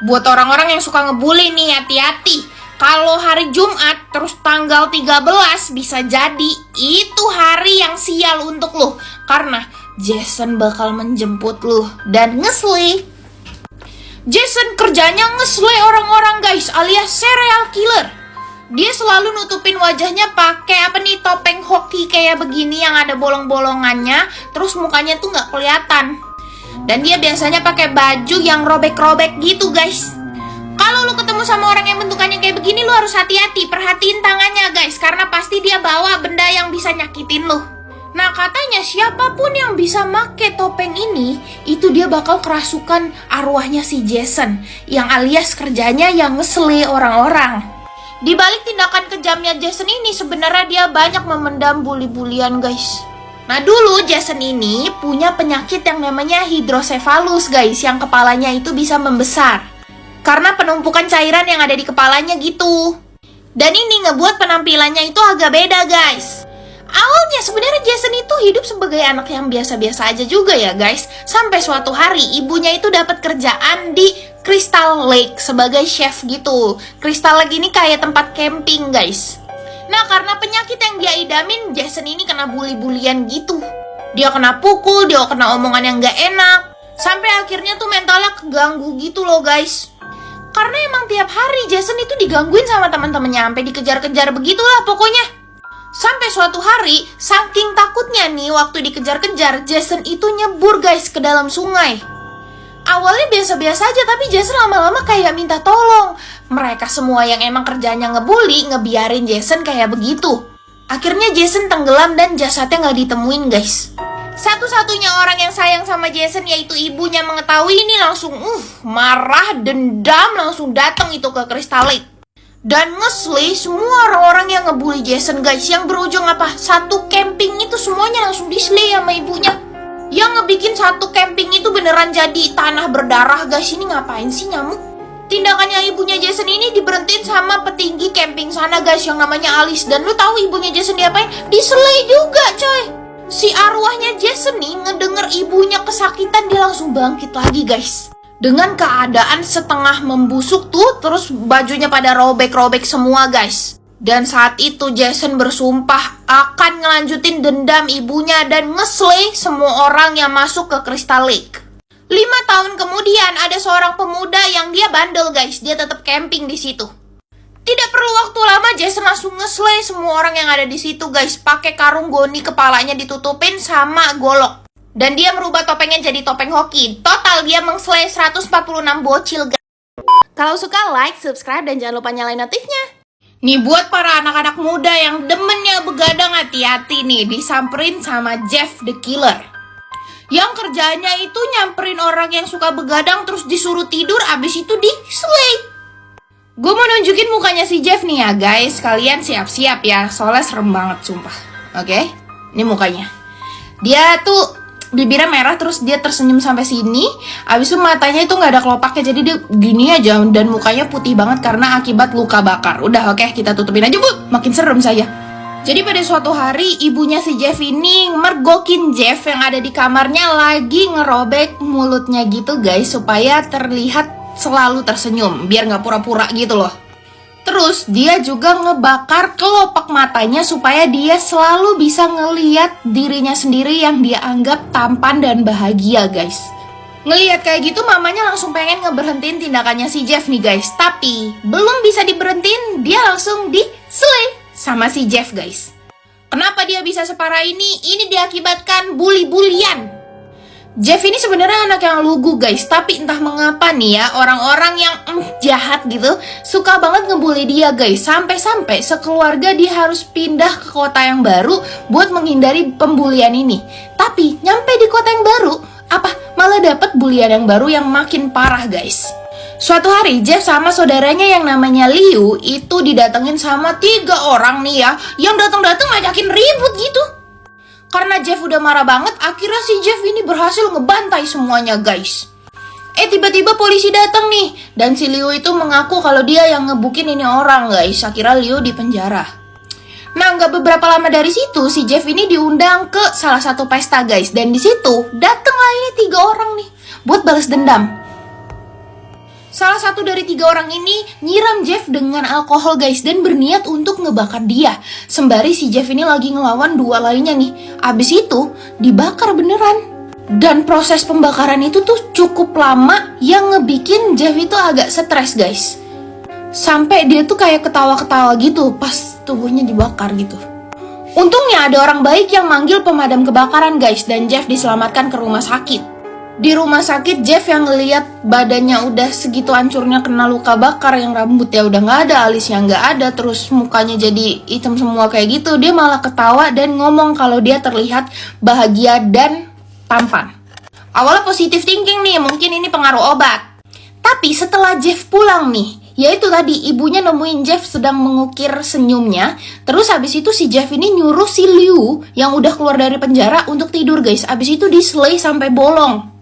Buat orang-orang yang suka ngebully nih, hati-hati. Kalau hari Jumat terus tanggal 13 bisa jadi itu hari yang sial untuk lu. Karena Jason bakal menjemput lu dan ngeslay. Jason kerjanya ngeslay orang-orang guys, alias serial killer. Dia selalu nutupin wajahnya pakai topeng hoki kayak begini yang ada bolong-bolongannya, terus mukanya tuh nggak kelihatan. Dan dia biasanya pakai baju yang robek-robek gitu guys. Kalau lu ketemu sama orang yang bentukannya kayak begini, lu harus hati-hati, perhatiin tangannya guys, karena pasti dia bawa benda yang bisa nyakitin lu. Nah katanya siapapun yang bisa make topeng ini, itu dia bakal kerasukan arwahnya si Jason, yang alias kerjanya yang ngeslay orang-orang. Di balik tindakan kejamnya Jason ini sebenarnya dia banyak memendam bully-bulian guys. Nah dulu Jason ini punya penyakit yang namanya hidrosefalus guys, yang kepalanya itu bisa membesar karena penumpukan cairan yang ada di kepalanya gitu. Dan ini ngebuat penampilannya itu agak beda guys. Awalnya sebenarnya Jason itu hidup sebagai anak yang biasa-biasa aja juga ya guys. Sampai suatu hari ibunya itu dapat kerjaan di Crystal Lake sebagai chef gitu. Crystal Lake ini kayak tempat camping guys. Nah karena penyakit yang dia idamin, Jason ini kena bully-bulian gitu. Dia kena pukul, dia kena omongan yang gak enak. Sampai akhirnya tuh mentalnya keganggu gitu loh guys. Karena emang tiap hari Jason itu digangguin sama teman-temannya, sampai dikejar-kejar begitulah pokoknya. Sampai suatu hari, saking takutnya nih waktu dikejar-kejar, Jason itu nyebur guys ke dalam sungai. Awalnya biasa-biasa aja, tapi Jason lama-lama kayak minta tolong. Mereka semua yang emang kerjanya ngebully, ngebiarin Jason kayak begitu. Akhirnya Jason tenggelam dan jasadnya nggak ditemuin guys. Satu-satunya orang yang sayang sama Jason yaitu ibunya mengetahui ini langsung marah, dendam, langsung datang itu ke Crystal Lake. Dan ngeslay semua orang-orang yang ngebully Jason guys. Yang berujung apa? Satu camping itu semuanya langsung dislay sama ibunya. Yang ngebikin satu camping itu beneran jadi tanah berdarah guys. Ini ngapain sih nyamuk? Tindakannya ibunya Jason ini diberhentiin sama petinggi camping sana guys, yang namanya Alice. Dan lu tahu ibunya Jason diapain? Dislay juga coy. Si arwahnya Jason nih ngedenger ibunya kesakitan, dia langsung bangkit lagi guys. Dengan keadaan setengah membusuk tuh, terus bajunya pada robek-robek semua guys. Dan saat itu Jason bersumpah akan ngelanjutin dendam ibunya dan ngeslay semua orang yang masuk ke Crystal Lake. 5 tahun kemudian ada seorang pemuda yang dia bandel guys, dia tetap camping di situ. Tidak perlu waktu lama Jason langsung ngeslay semua orang yang ada di situ guys, pakai karung goni kepalanya ditutupin sama golok. Dan dia merubah topengnya jadi topeng hoki. Total dia mengslay 146 bocil guys. Kalau suka like, subscribe, dan jangan lupa nyalain notifnya. Nih buat para anak-anak muda yang demennya begadang, hati-hati nih, disamperin sama Jeff the Killer. Yang kerjanya itu nyamperin orang yang suka begadang terus disuruh tidur, abis itu di-slay. Gue mau nunjukin mukanya si Jeff nih ya guys. Kalian siap-siap ya, soalnya serem banget sumpah. Oke, ini mukanya. Dia tuh bibirnya merah, terus dia tersenyum sampai sini. Abis itu matanya itu nggak ada kelopaknya, jadi dia gini aja. Dan mukanya putih banget karena akibat luka bakar. Udah oke, kita tutupin aja bu, makin serem saya. Jadi pada suatu hari ibunya si Jeff ini mergokin Jeff yang ada di kamarnya lagi ngerobek mulutnya gitu guys, supaya terlihat selalu tersenyum, biar nggak pura-pura gitu loh. Terus dia juga ngebakar kelopak matanya supaya dia selalu bisa ngeliat dirinya sendiri yang dia anggap tampan dan bahagia guys. Ngeliat kayak gitu mamanya langsung pengen ngeberhentiin tindakannya si Jeff nih guys. Tapi belum bisa diberhentiin, dia langsung di-slay sama si Jeff guys. Kenapa dia bisa separah ini? Ini diakibatkan bully-bulian. Jeff ini sebenarnya anak yang lugu guys, tapi entah mengapa nih ya, orang-orang yang jahat gitu suka banget ngebully dia guys. Sampai-sampai sekeluarga dia harus pindah ke kota yang baru buat menghindari pembulian ini. Tapi nyampe di kota yang baru, malah dapet bulian yang baru yang makin parah guys. Suatu hari Jeff sama saudaranya yang namanya Liu itu didatengin sama 3 orang nih ya, yang datang-datang ngajakin ribut gitu. Karena Jeff udah marah banget, akhirnya si Jeff ini berhasil ngebantai semuanya guys. Tiba-tiba polisi datang nih, dan si Liu itu mengaku kalau dia yang ngebukin ini orang guys. Akhirnya Liu dipenjara. Nah, nggak beberapa lama dari situ, si Jeff ini diundang ke salah satu pesta guys. Dan di situ datanglah ini 3 orang nih buat balas dendam. Salah satu dari 3 orang ini nyiram Jeff dengan alkohol guys dan berniat untuk ngebakar dia. Sembari si Jeff ini lagi ngelawan 2 lainnya nih. Abis itu dibakar beneran. Dan proses pembakaran itu tuh cukup lama yang ngebikin Jeff itu agak stres guys. Sampai dia tuh kayak ketawa-ketawa gitu pas tubuhnya dibakar gitu. Untungnya ada orang baik yang manggil pemadam kebakaran guys dan Jeff diselamatkan ke rumah sakit. Di rumah sakit, Jeff yang ngeliat badannya udah segitu hancurnya kena luka bakar, yang rambutnya udah nggak ada, alisnya nggak ada, terus mukanya jadi hitam semua kayak gitu. Dia malah ketawa dan ngomong kalau dia terlihat bahagia dan tampan. Awalnya positive thinking nih, mungkin ini pengaruh obat. Tapi setelah Jeff pulang nih, yaitu tadi ibunya nemuin Jeff sedang mengukir senyumnya. Terus habis itu si Jeff ini nyuruh si Liu yang udah keluar dari penjara untuk tidur guys. Habis itu diselay sampai bolong.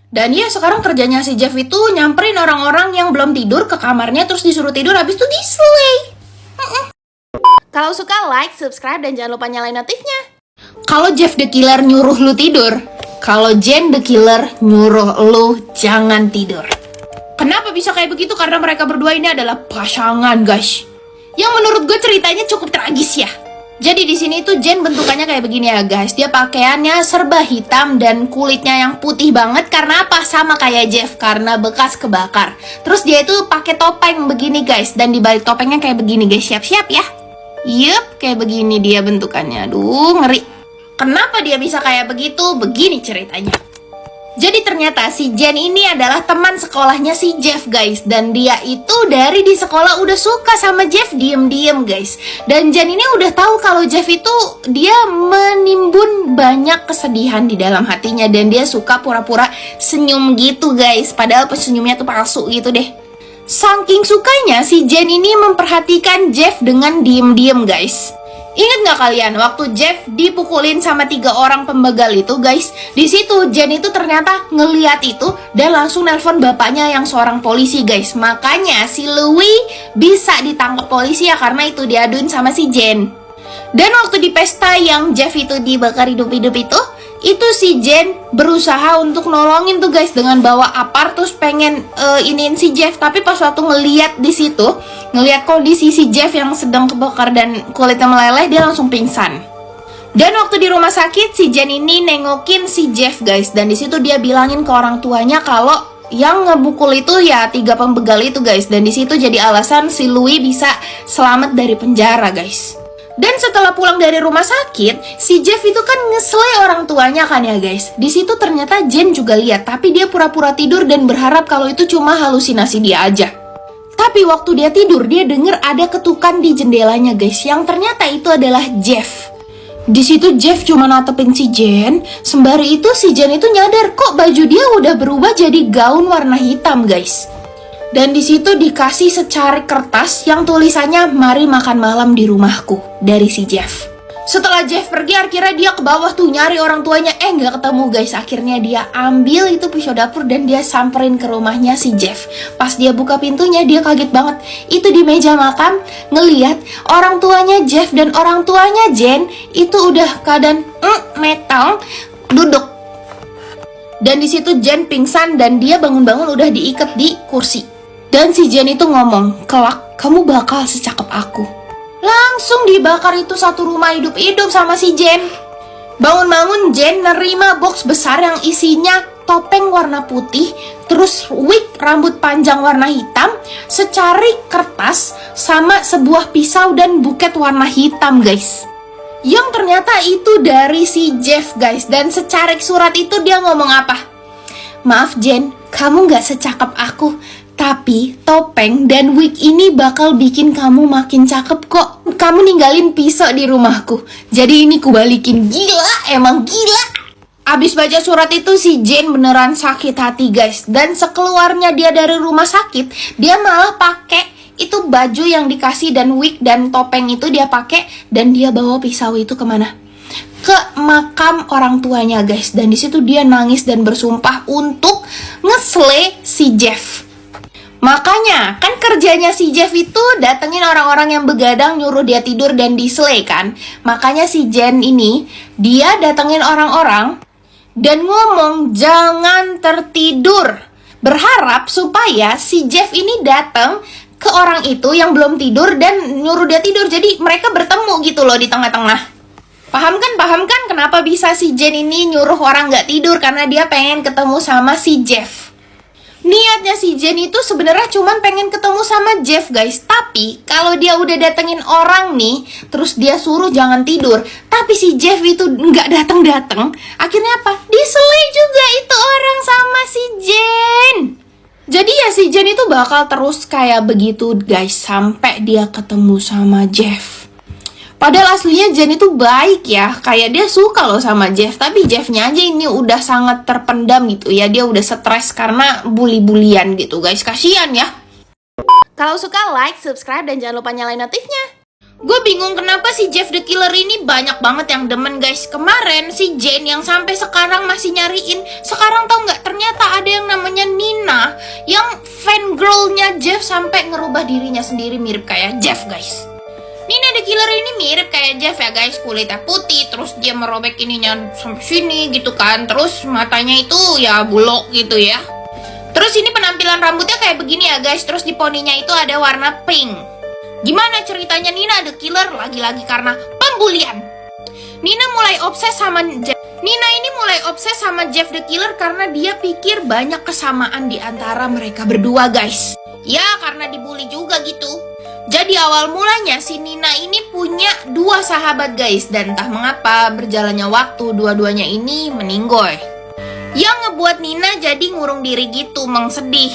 Dan ya sekarang kerjanya si Jeff itu nyamperin orang-orang yang belum tidur ke kamarnya terus disuruh tidur, habis itu diselay. Kalau suka like, subscribe, dan jangan lupa nyalain notifnya. Kalau Jeff the Killer nyuruh lu tidur, kalau Jen the Killer nyuruh lu jangan tidur. Kenapa bisa kayak begitu? Karena mereka berdua ini adalah pasangan guys. Yang menurut gue ceritanya cukup tragis ya. Jadi di sini tuh Jen bentukannya kayak begini ya guys. Dia pakaiannya serba hitam dan kulitnya yang putih banget. Karena apa? Sama kayak Jeff, karena bekas kebakar. Terus dia itu pakai topeng begini guys. Dan di balik topengnya kayak begini guys. Siap-siap ya. Yup, kayak begini dia bentukannya. Aduh, ngeri. Kenapa dia bisa kayak begitu? Begini ceritanya. Jadi ternyata si Jen ini adalah teman sekolahnya si Jeff guys. Dan dia itu dari di sekolah udah suka sama Jeff diem-diem guys. Dan Jen ini udah tahu kalau Jeff itu dia menimbun banyak kesedihan di dalam hatinya. Dan dia suka pura-pura senyum gitu guys. Padahal senyumnya tuh palsu gitu deh. Saking sukanya si Jen ini memperhatikan Jeff dengan diem-diem guys. Ingat nggak kalian waktu Jeff dipukulin sama 3 orang pembegal itu guys? Di situ Jen itu ternyata ngeliat itu dan langsung nelpon bapaknya yang seorang polisi guys. Makanya si Louis bisa ditangkap polisi ya karena itu diaduin sama si Jen. Dan waktu di pesta yang Jeff itu dibakar hidup-hidup itu si Jen berusaha untuk nolongin tuh guys dengan bawa apar terus pengen iniin si Jeff. Tapi pas waktu ngeliat di situ, ngeliat kondisi si Jeff yang sedang kebakar dan kulitnya meleleh, dia langsung pingsan. Dan waktu di rumah sakit si Jen ini nengokin si Jeff guys. Dan di situ dia bilangin ke orang tuanya kalau yang ngebukul itu ya 3 pembegal itu guys. Dan di situ jadi alasan si Louis bisa selamat dari penjara guys. Dan setelah pulang dari rumah sakit, si Jeff itu kan ngeselay orang tuanya kan ya guys. Di situ ternyata Jen juga lihat, tapi dia pura-pura tidur dan berharap kalau itu cuma halusinasi dia aja. Tapi waktu dia tidur, dia denger ada ketukan di jendelanya guys, yang ternyata itu adalah Jeff. Di situ Jeff cuma natepin si Jen, sembari itu si Jen itu nyadar kok baju dia udah berubah jadi gaun warna hitam guys. Dan di situ dikasih secari kertas yang tulisannya "Mari makan malam di rumahku" dari si Jeff. Setelah Jeff pergi, akhirnya dia ke bawah tuh nyari orang tuanya. Nggak ketemu guys. Akhirnya dia ambil itu pisau dapur dan dia samperin ke rumahnya si Jeff. Pas dia buka pintunya, dia kaget banget. Itu di meja makan ngeliat orang tuanya Jeff dan orang tuanya Jen itu udah keadaan metal duduk. Dan di situ Jen pingsan dan dia bangun-bangun udah diikat di kursi. Dan si Jen itu ngomong, "Kelak kamu bakal secakep aku." Langsung dibakar itu satu rumah hidup-hidup sama si Jen. Bangun-bangun Jen nerima box besar yang isinya topeng warna putih, terus wig rambut panjang warna hitam, secari kertas, sama sebuah pisau dan buket warna hitam guys. Yang ternyata itu dari si Jeff guys. Dan secarik surat itu dia ngomong apa? "Maaf Jen, kamu gak secakep aku, tapi topeng dan wig ini bakal bikin kamu makin cakep kok. Kamu ninggalin pisau di rumahku, jadi ini kubalikin." Gila, emang gila. Abis baca surat itu si Jen beneran sakit hati guys. Dan sekeluarnya dia dari rumah sakit, dia malah pakai itu baju yang dikasih dan wig dan topeng itu dia pakai. Dan dia bawa pisau itu kemana? Ke makam orang tuanya guys. Dan di situ dia nangis dan bersumpah untuk ngeslay si Jeff. Makanya kan kerjanya si Jeff itu datengin orang-orang yang begadang, nyuruh dia tidur dan diselay kan. Makanya si Jen ini dia datengin orang-orang dan ngomong jangan tertidur. berharap supaya si Jeff ini datang ke orang itu yang belum tidur dan nyuruh dia tidur. Jadi mereka bertemu gitu loh di tengah-tengah. Paham kan kenapa bisa si Jen ini nyuruh orang nggak tidur? Karena dia pengen ketemu sama si Jeff. Niatnya si Jen itu sebenarnya cuman pengen ketemu sama Jeff guys. Tapi kalau dia udah datengin orang nih, terus dia suruh jangan tidur, tapi si Jeff itu nggak datang, akhirnya apa? Diselai juga itu orang sama si Jen. Jadi ya si Jen itu bakal terus kayak begitu guys sampai dia ketemu sama Jeff. Padahal aslinya Jen itu baik ya, kayak dia suka loh sama Jeff. Tapi Jeffnya aja ini udah sangat terpendam gitu ya. Dia udah stres karena bully-bulian gitu guys, kasihan ya. Kalau suka like, subscribe, dan jangan lupa nyalain notifnya. Gue bingung kenapa si Jeff the Killer ini banyak banget yang demen guys. Kemarin si Jen yang sampai sekarang masih nyariin. Sekarang tau nggak, ternyata ada yang namanya Nina yang fan girlnya Jeff sampai ngerubah dirinya sendiri mirip kayak Jeff guys. Nina the Killer ini mirip kayak Jeff ya guys, kulitnya putih, terus dia merobek ininya sampai sini gitu kan, terus matanya itu ya bulok gitu ya. Terus ini penampilan rambutnya kayak begini ya guys, terus di poninya itu ada warna pink. Gimana ceritanya Nina the Killer? Lagi-lagi karena pembulian. Nina ini mulai obses sama Jeff the Killer karena dia pikir banyak kesamaan di antara mereka berdua guys. Ya karena dibully juga gitu. Jadi awal mulanya si Nina ini punya dua sahabat guys. Dan entah mengapa berjalannya waktu dua-duanya ini meninggoy. Yang ngebuat Nina jadi ngurung diri gitu, mengsedih.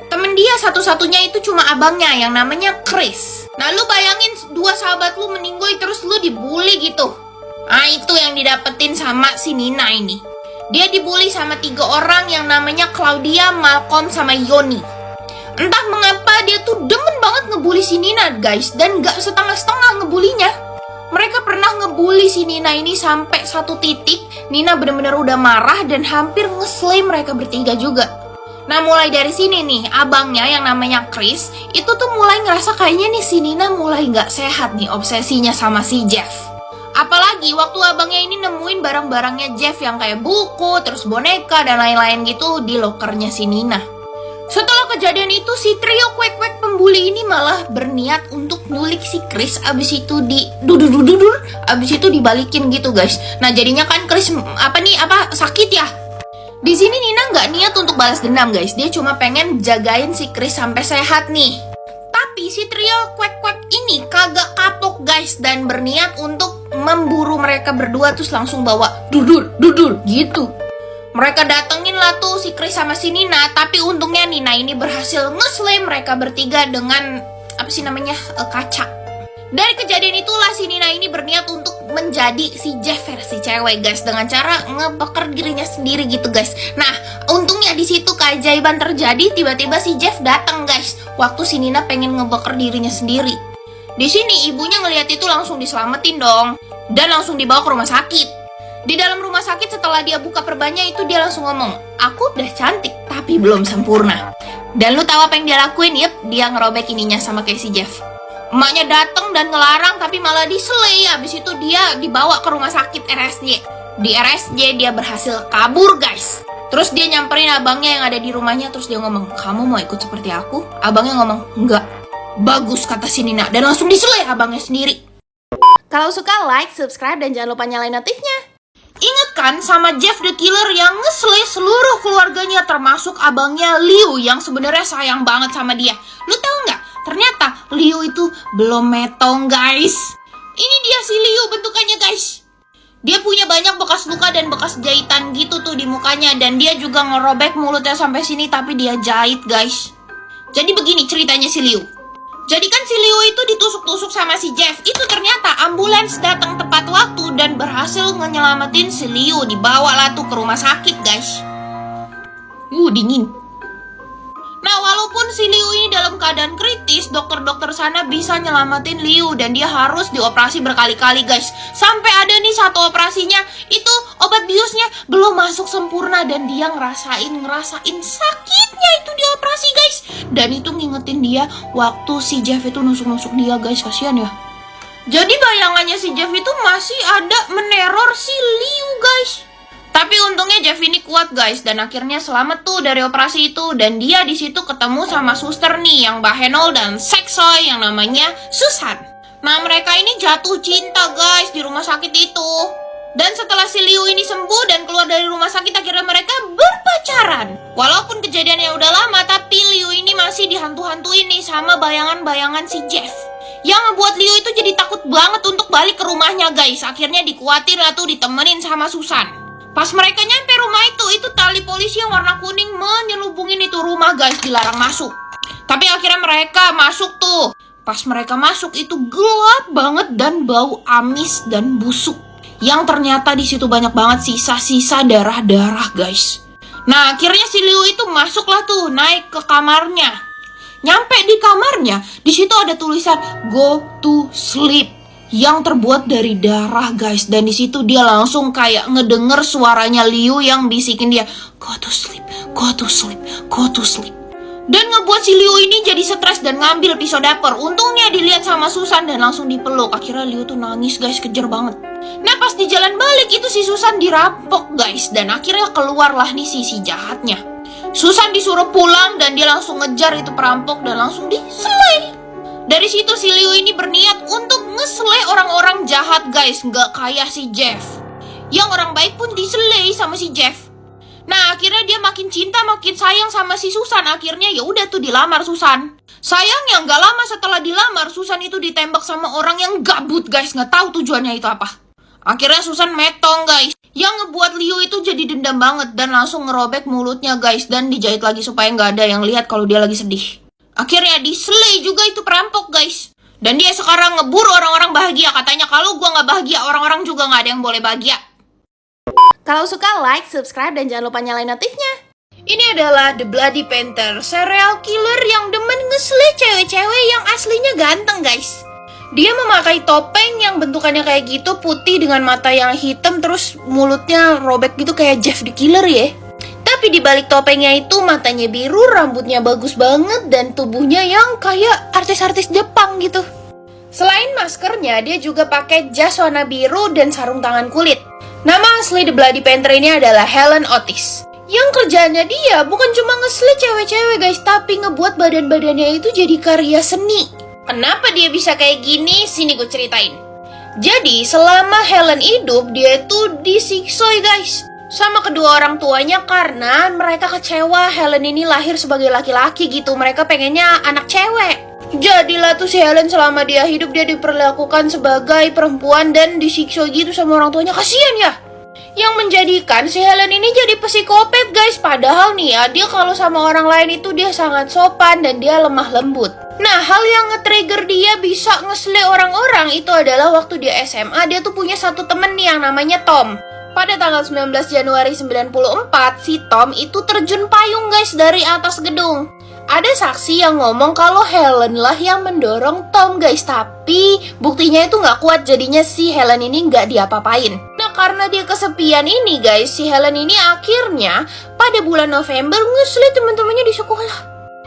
Temen dia satu-satunya itu cuma abangnya yang namanya Chris. Nah lu bayangin dua sahabat lu meninggoy terus lu dibully gitu. Nah itu yang didapetin sama si Nina ini. Dia dibully sama 3 orang yang namanya Claudia, Malcolm, sama Yoni. Entah mengapa dia tuh demen banget ngebully si Nina guys. Dan gak setengah-setengah ngebulinya. Mereka pernah ngebully si Nina ini sampai satu titik Nina bener-bener udah marah dan hampir nge-slay mereka bertiga juga. Nah mulai dari sini nih, abangnya yang namanya Chris itu tuh mulai ngerasa kayaknya nih si Nina mulai gak sehat nih obsesinya sama si Jeff. Apalagi waktu abangnya ini nemuin barang-barangnya Jeff yang kayak buku, terus boneka dan lain-lain gitu di lokernya si Nina. Setelah kejadian itu, si trio kuek-kuek pembuli ini malah berniat untuk nyulik si Chris. Abis itu abis itu dibalikin gitu guys. Nah jadinya kan Chris sakit ya. Di sini Nina nggak niat untuk balas dendam guys. Dia cuma pengen jagain si Chris sampai sehat nih. Tapi si trio kuek-kuek ini kagak kapok guys dan berniat untuk memburu mereka berdua, terus langsung bawa dudul gitu. Mereka datengin lah tuh si Chris sama si Nina, tapi untungnya Nina ini berhasil nge-slay mereka bertiga dengan kaca. Dari kejadian itulah si Nina ini berniat untuk menjadi si Jeff versi cewek guys, dengan cara ngebeker dirinya sendiri gitu guys. Nah, untungnya di situ keajaiban terjadi, tiba-tiba si Jeff datang guys. Waktu si Nina pengen ngebeker dirinya sendiri. Di sini ibunya ngelihat itu langsung diselamatin dong dan langsung dibawa ke rumah sakit. Di dalam rumah sakit setelah dia buka perbannya itu dia langsung ngomong, aku udah cantik tapi belum sempurna. Dan lu tahu apa yang dia lakuin? Yep, dia ngerobek ininya sama kayak si Jeff. Emaknya datang dan ngelarang tapi malah diselay. Habis itu dia dibawa ke rumah sakit RSJ. Di RSJ dia berhasil kabur guys. Terus dia nyamperin abangnya yang ada di rumahnya, terus dia ngomong, kamu mau ikut seperti aku? Abangnya ngomong, enggak. Bagus kata si Nina, dan langsung diselay abangnya sendiri. Kalau suka like, subscribe, dan jangan lupa nyalain notifnya. Ingat kan sama Jeff the Killer yang nge-slay seluruh keluarganya termasuk abangnya Liu yang sebenarnya sayang banget sama dia. Lu tahu nggak? Ternyata Liu itu belum metong guys. Ini dia si Liu bentukannya guys. Dia punya banyak bekas luka dan bekas jahitan gitu tuh di mukanya. Dan dia juga ngerobek mulutnya sampai sini tapi dia jahit guys. Jadi begini ceritanya si Liu. Jadi kan si Liu itu ditusuk-tusuk sama si Jeff. Itu ternyata ambulans datang tepat waktu dan berhasil nyelamatin si Liu. Dibawa lah tuh ke rumah sakit guys. Dingin. Nah walaupun si Liu ini dalam keadaan kritis, dokter-dokter sana bisa nyelamatin Liu dan dia harus dioperasi berkali-kali guys. Sampai ada nih satu operasinya, itu obat biusnya belum masuk sempurna dan dia ngerasain sakitnya itu dioperasi guys. Dan itu ngingetin dia waktu si Jeff itu nusuk-nusuk dia guys, kasihan ya. Jadi bayangannya si Jeff itu masih ada meneror si Liu guys. Tapi untungnya Jeff ini kuat guys, dan akhirnya selamat tuh dari operasi itu. Dan dia di situ ketemu sama suster nih yang bahenol dan seksoy yang namanya Susan. Nah mereka ini jatuh cinta guys di rumah sakit itu. Dan setelah si Liu ini sembuh dan keluar dari rumah sakit, akhirnya mereka berpacaran. Walaupun kejadiannya udah lama, tapi Liu ini masih dihantu-hantuin nih sama bayangan-bayangan si Jeff. Yang ngebuat Liu itu jadi takut banget untuk balik ke rumahnya guys. Akhirnya dikuatir lah tuh ditemenin sama Susan. Pas mereka nyampe rumah itu tali polisi yang warna kuning menyelubungin itu rumah guys, dilarang masuk. Tapi akhirnya mereka masuk tuh. Pas mereka masuk itu gelap banget dan bau amis dan busuk. Yang ternyata di situ banyak banget sisa-sisa darah-darah guys. Nah akhirnya si Liu itu masuklah tuh naik ke kamarnya. Nyampe di kamarnya, di situ ada tulisan "Go to sleep" yang terbuat dari darah guys. Dan di situ dia langsung kayak ngedenger suaranya Liu yang bisikin dia, "Go to sleep, go to sleep, go to sleep." Dan ngebuat si Liu ini jadi stres dan ngambil pisau dapur. Untungnya dilihat sama Susan dan langsung dipeluk. Akhirnya Liu tuh nangis guys, kejer banget. Nah pas di jalan balik itu si Susan dirampok guys. Dan akhirnya keluarlah nih si jahatnya. Susan disuruh pulang dan dia langsung ngejar itu perampok dan langsung diselai. Dari situ si Liu ini berniat untuk ngeselai orang-orang jahat guys. Nggak kayak si Jeff. Yang orang baik pun diselai sama si Jeff. Nah akhirnya dia makin cinta, makin sayang sama si Susan. Akhirnya ya udah tuh dilamar Susan. Sayangnya nggak lama setelah dilamar, Susan itu ditembak sama orang yang gabut guys. Nggak tahu tujuannya itu apa. Akhirnya Susan metong guys. Yang ngebuat Liu itu jadi dendam banget dan langsung ngerobek mulutnya guys. Dan dijahit lagi supaya nggak ada yang lihat kalau dia lagi sedih. Akhirnya diselai juga itu perampok guys. Dan dia sekarang ngeburu orang-orang bahagia. Katanya kalau gua nggak bahagia, orang-orang juga nggak ada yang boleh bahagia. Kalau suka like, subscribe, dan jangan lupa nyalain notifnya. Ini adalah The Bloody Panther, serial killer yang demen ngeselai cewek-cewek yang aslinya ganteng guys. Dia memakai topeng yang bentukannya kayak gitu, putih dengan mata yang hitam, terus mulutnya robek gitu kayak Jeff the Killer ya. Tapi di balik topengnya itu matanya biru, rambutnya bagus banget, dan tubuhnya yang kayak artis-artis Jepang gitu. Selain maskernya, dia juga pakai jas warna biru dan sarung tangan kulit. Nama asli The Bloody Panther ini adalah Helen Otis. Yang kerjanya dia bukan cuma ngeselin cewek-cewek guys, tapi ngebuat badan-badannya itu jadi karya seni. Kenapa dia bisa kayak gini? Sini gue ceritain. Jadi selama Helen hidup, dia itu disiksoi guys sama kedua orang tuanya karena mereka kecewa Helen ini lahir sebagai laki-laki gitu. Mereka pengennya anak cewek. Jadilah tuh si Helen selama dia hidup dia diperlakukan sebagai perempuan dan disiksa gitu sama orang tuanya. Kasian ya. Yang menjadikan si Helen ini jadi psikopat guys. Padahal nih ya, dia kalau sama orang lain itu dia sangat sopan dan dia lemah lembut. Nah hal yang nge-trigger dia bisa ngeselai orang-orang itu adalah waktu dia SMA. Dia tuh punya satu temen nih yang namanya Tom. Pada tanggal 19 Januari 94, si Tom itu terjun payung guys dari atas gedung. Ada saksi yang ngomong kalau Helen lah yang mendorong Tom guys. Tapi buktinya itu nggak kuat, jadinya si Helen ini nggak diapa-apain. Nah karena dia kesepian ini guys, si Helen ini akhirnya pada bulan November ngeselin teman-temannya di sekolah.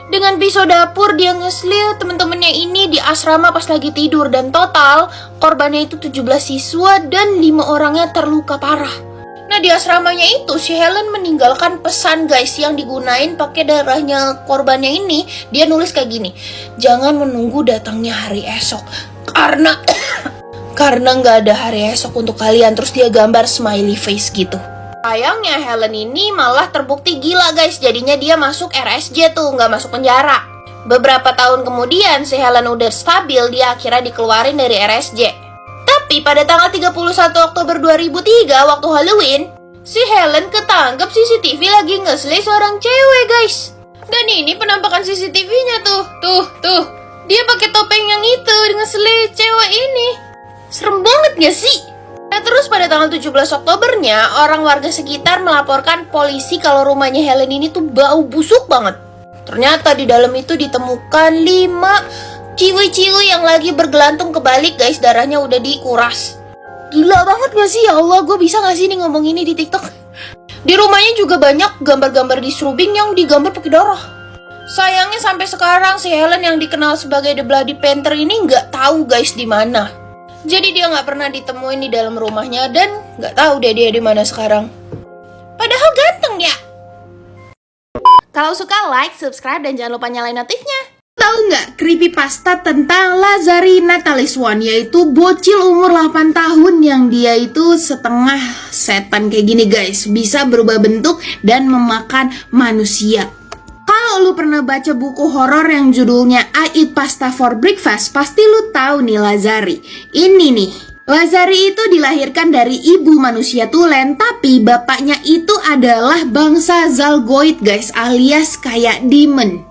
Dengan pisau dapur dia ngeselin teman-temannya ini di asrama pas lagi tidur. Dan total korbannya itu 17 siswa dan 5 orangnya terluka parah. Nah di asramanya itu si Helen meninggalkan pesan guys yang digunain pakai darahnya korbannya ini. Dia nulis kayak gini, jangan menunggu datangnya hari esok karena nggak ada hari esok untuk kalian. Terus dia gambar smiley face gitu. Sayangnya Helen ini malah terbukti gila guys. Jadinya dia masuk RSJ tuh, nggak masuk penjara. Beberapa tahun kemudian si Helen udah stabil, dia akhirnya dikeluarin dari RSJ. Tapi pada tanggal 31 Oktober 2003 waktu Halloween, si Helen ketangkep CCTV lagi ngeselin seorang cewek guys. Dan ini penampakan CCTV-nya tuh. Dia pakai topeng yang itu ngeselin cewek ini. Serem banget gak sih? Nah terus pada tanggal 17 Oktobernya, orang warga sekitar melaporkan polisi kalau rumahnya Helen ini tuh bau busuk banget. Ternyata di dalam itu ditemukan 5 ciwi-ciwi yang lagi bergelantung kebalik guys, darahnya udah dikuras. Gila banget gak sih? Ya Allah, gue bisa gak sih nih ngomong ini di TikTok? Di rumahnya juga banyak gambar-gambar distrubing yang digambar pakai darah. Sayangnya sampai sekarang si Helen yang dikenal sebagai The Bloody Panther ini nggak tahu guys di mana. Jadi dia nggak pernah ditemuin di dalam rumahnya dan nggak tahu dia di mana sekarang. Padahal ganteng ya. Kalau suka like, subscribe, dan jangan lupa nyalain notifnya. Tahu nggak creepypasta tentang Lazari Nataliswan, yaitu bocil umur 8 tahun yang dia itu setengah setan kayak gini guys, bisa berubah bentuk dan memakan manusia. Kalau lu pernah baca buku horor yang judulnya I Eat Pasta for Breakfast, pasti lu tahu nih Lazari. Ini nih, Lazari itu dilahirkan dari ibu manusia tulen, tapi bapaknya itu adalah bangsa Zalgoid guys, alias kayak demon.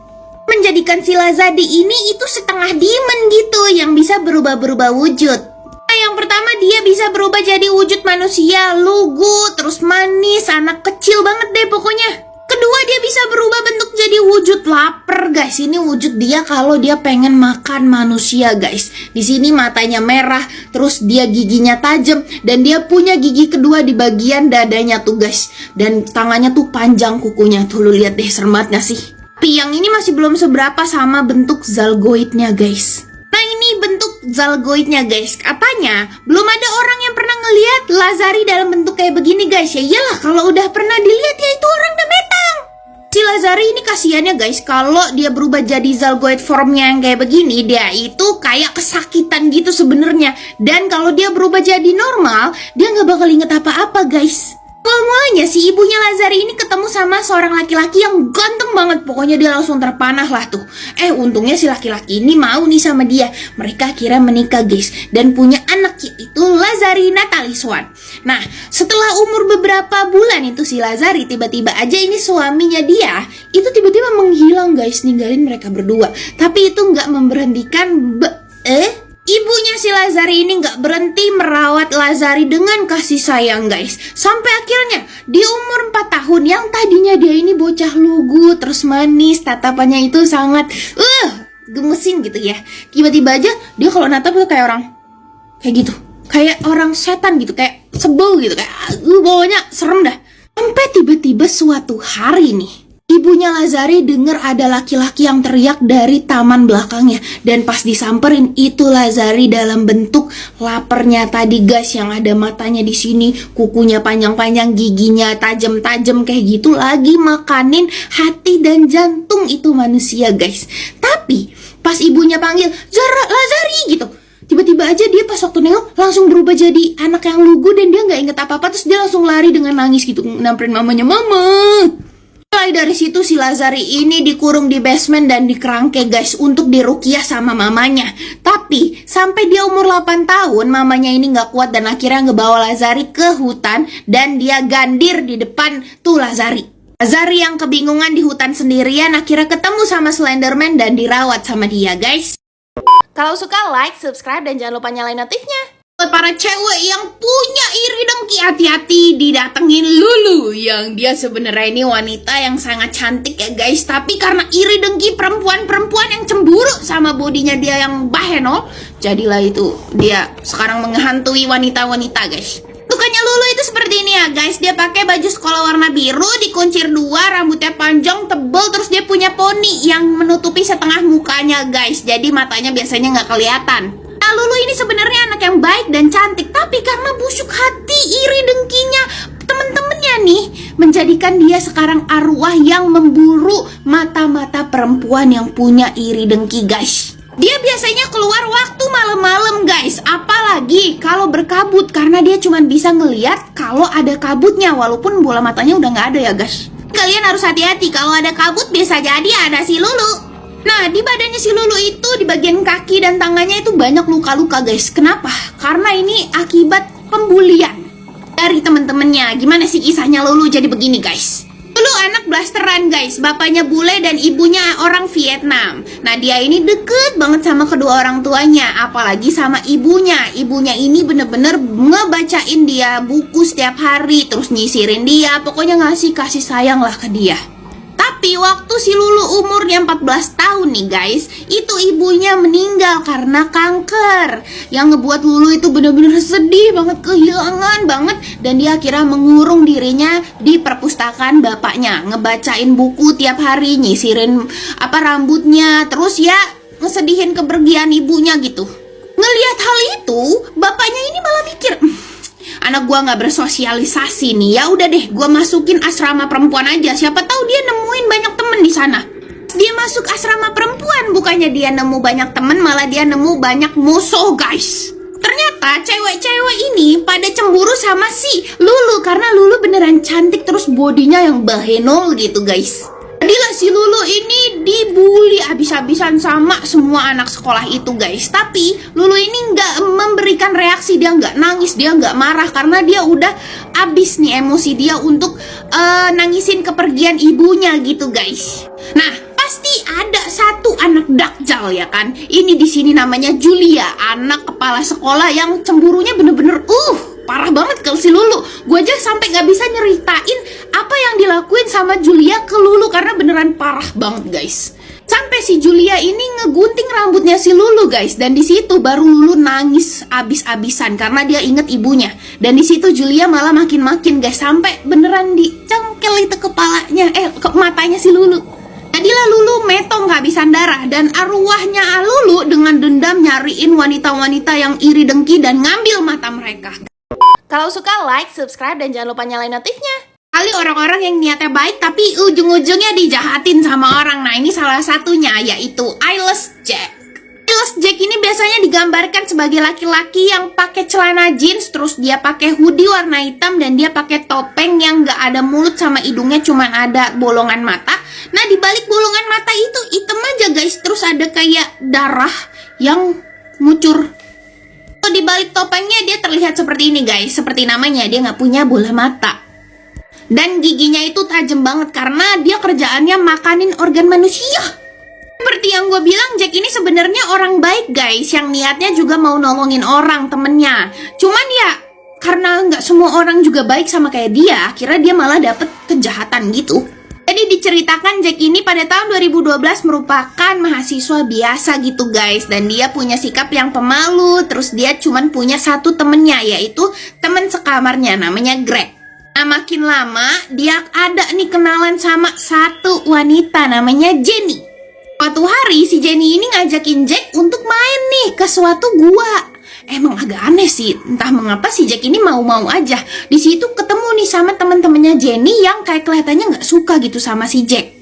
Menjadikan si Lazari ini itu setengah demon gitu, yang bisa berubah-berubah wujud. Nah, yang pertama dia bisa berubah jadi wujud manusia, lugu, terus manis, anak kecil banget deh pokoknya. Kedua, dia bisa berubah bentuk jadi wujud lapar guys. Ini wujud dia kalau dia pengen makan manusia guys. Di sini matanya merah, terus dia giginya tajam, dan dia punya gigi kedua di bagian dadanya tuh guys. Dan tangannya tuh panjang kukunya. Tuh lu lihat deh, serem banget gak sih? Tapi yang ini masih belum seberapa sama bentuk Zalgoidnya guys. Nah, ini bentuk Zalgoidnya guys. Katanya belum ada orang yang pernah ngelihat Lazari dalam bentuk kayak begini guys. Ya iyalah, kalau udah pernah dilihat ya itu orang udah metang. Si Lazari ini kasihannya guys, kalau dia berubah jadi Zalgoid formnya yang kayak begini, dia itu kayak kesakitan gitu sebenarnya. Dan kalau dia berubah jadi normal, dia nggak bakal inget apa-apa guys. Mulanya si ibunya Lazari ini ketemu sama seorang laki-laki yang ganteng banget. Pokoknya dia langsung terpanah lah tuh. Untungnya si laki-laki ini mau nih sama dia. Mereka akhirnya menikah guys, dan punya anak yaitu Lazari Nataliswan. Nah, setelah umur beberapa bulan itu si Lazari tiba-tiba aja ini suaminya dia itu tiba-tiba menghilang guys, ninggalin mereka berdua. Tapi itu nggak memberhentikan ibunya si Lazari ini nggak berhenti merawat Lazari dengan kasih sayang guys. Sampai akhirnya di umur 4 tahun yang tadinya dia ini bocah lugu, terus manis, tatapannya itu sangat gemesin gitu ya. Tiba-tiba aja dia kalau natap tuh kayak orang kayak gitu, kayak orang setan gitu, kayak sebel gitu, kayak bawanya serem dah. Sampai tiba-tiba suatu hari nih, ibunya Lazari dengar ada laki-laki yang teriak dari taman belakangnya. Dan pas disamperin, itu Lazari dalam bentuk lapernya tadi guys, yang ada matanya di sini, kukunya panjang-panjang, giginya tajam-tajam kayak gitu, lagi makanin hati dan jantung itu manusia guys. Tapi pas ibunya panggil Lazari gitu, tiba-tiba aja dia pas waktu nengok langsung berubah jadi anak yang lugu, dan dia nggak inget apa-apa. Terus dia langsung lari dengan nangis gitu, nyamperin mamanya, "Mama." Mulai dari situ si Lazari ini dikurung di basement dan dikerangke guys untuk diruqyah sama mamanya. Tapi sampai dia umur 8 tahun mamanya ini nggak kuat dan akhirnya ngebawa Lazari ke hutan, dan dia gandir di depan tuh Lazari. Lazari yang kebingungan di hutan sendirian akhirnya ketemu sama Slenderman dan dirawat sama dia guys. Kalau suka like, subscribe, dan jangan lupa nyalain notifnya. Buat para cewek yang punya iri dengki, hati-hati didatengin Lulu, yang dia sebenarnya ini wanita yang sangat cantik ya guys. Tapi karena iri dengki perempuan-perempuan yang cemburu sama bodinya dia yang bahenol, jadilah itu dia sekarang menghantui wanita-wanita guys. Tukangnya Lulu itu seperti ini ya guys. Dia pakai baju sekolah warna biru, dikuncir 2, rambutnya panjang tebal, terus dia punya poni yang menutupi setengah mukanya guys. Jadi matanya biasanya nggak kelihatan. Nah, Lulu ini sebenarnya anak yang baik dan cantik, tapi karena busuk hati iri dengkinya temen-temennya nih, menjadikan dia sekarang arwah yang memburu mata-mata perempuan yang punya iri dengki guys. Dia biasanya keluar waktu malam-malam guys, apalagi kalau berkabut, karena dia cuma bisa ngeliat kalau ada kabutnya, walaupun bola matanya udah nggak ada ya guys. Kalian harus hati-hati, kalau ada kabut bisa jadi ada si Lulu. Nah, di badannya si Lulu itu, di bagian kaki dan tangannya itu banyak luka-luka guys. Kenapa? Karena ini akibat pembulian dari temen-temennya. Gimana sih kisahnya Lulu jadi begini guys? Lulu anak blasteran guys, bapaknya bule dan ibunya orang Vietnam. Nah, dia ini deket banget sama kedua orang tuanya, apalagi sama ibunya. Ibunya ini bener-bener ngebacain dia buku setiap hari, terus nyisirin dia, pokoknya ngasih kasih sayang lah ke dia. Tapi waktu si Lulu umurnya 14 tahun nih guys, itu ibunya meninggal karena kanker, yang ngebuat Lulu itu bener-bener sedih banget, kehilangan banget. Dan dia akhirnya mengurung dirinya di perpustakaan bapaknya, ngebacain buku tiap hari, nyisirin rambutnya, terus ya ngesedihin kepergian ibunya gitu. Ngelihat hal itu, bapaknya ini malah mikir, daripada gue nggak bersosialisasi nih, ya udah deh gue masukin asrama perempuan aja. Siapa tahu dia nemuin banyak temen di sana. Dia masuk asrama perempuan, bukannya dia nemu banyak temen, malah dia nemu banyak musuh, guys. Ternyata cewek-cewek ini pada cemburu sama si Lulu karena Lulu beneran cantik terus bodinya yang bahenol gitu, guys. Jadilah si Lulu ini dibully habis-habisan sama semua anak sekolah itu, guys. Tapi Lulu ini nggak memberikan reaksi, dia nggak nangis, dia nggak marah karena dia udah habis nih emosi dia untuk nangisin kepergian ibunya gitu, guys. Nah, pasti ada satu anak dakjal ya kan. Ini di sini namanya Julia, anak kepala sekolah yang cemburunya bener-bener parah banget ke si Lulu. Gue aja sampai nggak bisa nyeritain apa yang dilakuin sama Julia ke Lulu karena beneran parah banget, guys. Sampai si Julia ini ngegunting rambutnya si Lulu, guys. Dan di situ baru Lulu nangis abis-abisan karena dia inget ibunya. Dan di situ Julia malah makin-makin, guys, sampai beneran dicengkel itu kepalanya, matanya si Lulu. Jadilah Lulu metong kehabisan darah dan arwahnya Lulu dengan dendam nyariin wanita-wanita yang iri dengki dan ngambil mata mereka. Kalau suka like, subscribe, dan jangan lupa nyalain notifnya. Kali orang-orang yang niatnya baik tapi ujung-ujungnya dijahatin sama orang. Nah, ini salah satunya yaitu Eyeless Jack. Eyeless Jack ini biasanya digambarkan sebagai laki-laki yang pakai celana jeans, terus dia pakai hoodie warna hitam dan dia pakai topeng yang nggak ada mulut sama hidungnya, cuman ada bolongan mata. Nah, di balik bolongan mata itu hitam aja, guys, terus ada kayak darah yang ngucur. Di balik topengnya dia terlihat seperti ini, guys. Seperti namanya, dia nggak punya bola mata. Dan giginya itu tajam banget karena dia kerjaannya makanin organ manusia. Seperti yang gue bilang, Jack ini sebenarnya orang baik, guys, yang niatnya juga mau nolongin orang, temennya. Cuman ya, karena nggak semua orang juga baik sama kayak dia, akhirnya dia malah dapet kejahatan gitu. Jadi diceritakan Jack ini pada tahun 2012 merupakan mahasiswa biasa gitu, guys. Dan dia punya sikap yang pemalu, terus dia cuman punya satu temennya, yaitu temen sekamarnya, namanya Greg. Nah, makin lama dia ada nih kenalan sama satu wanita namanya Jenny. Suatu hari si Jenny ini ngajakin Jack untuk main nih ke suatu gua. Emang agak aneh sih, entah mengapa si Jack ini mau-mau aja. Di situ ketemu nih sama teman-temannya Jenny yang kayak kelihatannya nggak suka gitu sama si Jack.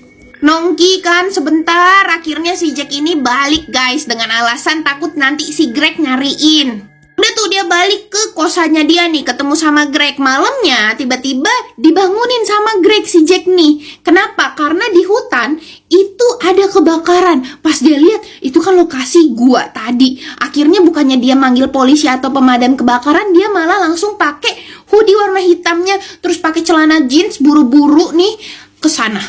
Nongki kan sebentar, akhirnya si Jack ini balik, guys, dengan alasan takut nanti si Greg nyariin. Udah tuh dia balik ke kosannya dia nih, ketemu sama Greg. Malamnya tiba-tiba dibangunin sama Greg si Jack nih. Kenapa? Karena di hutan itu ada kebakaran. Pas dia lihat, itu kan lokasi gua tadi. Akhirnya bukannya dia manggil polisi atau pemadam kebakaran, dia malah langsung pakai hoodie warna hitamnya, terus pakai celana jeans, buru-buru nih ke sana.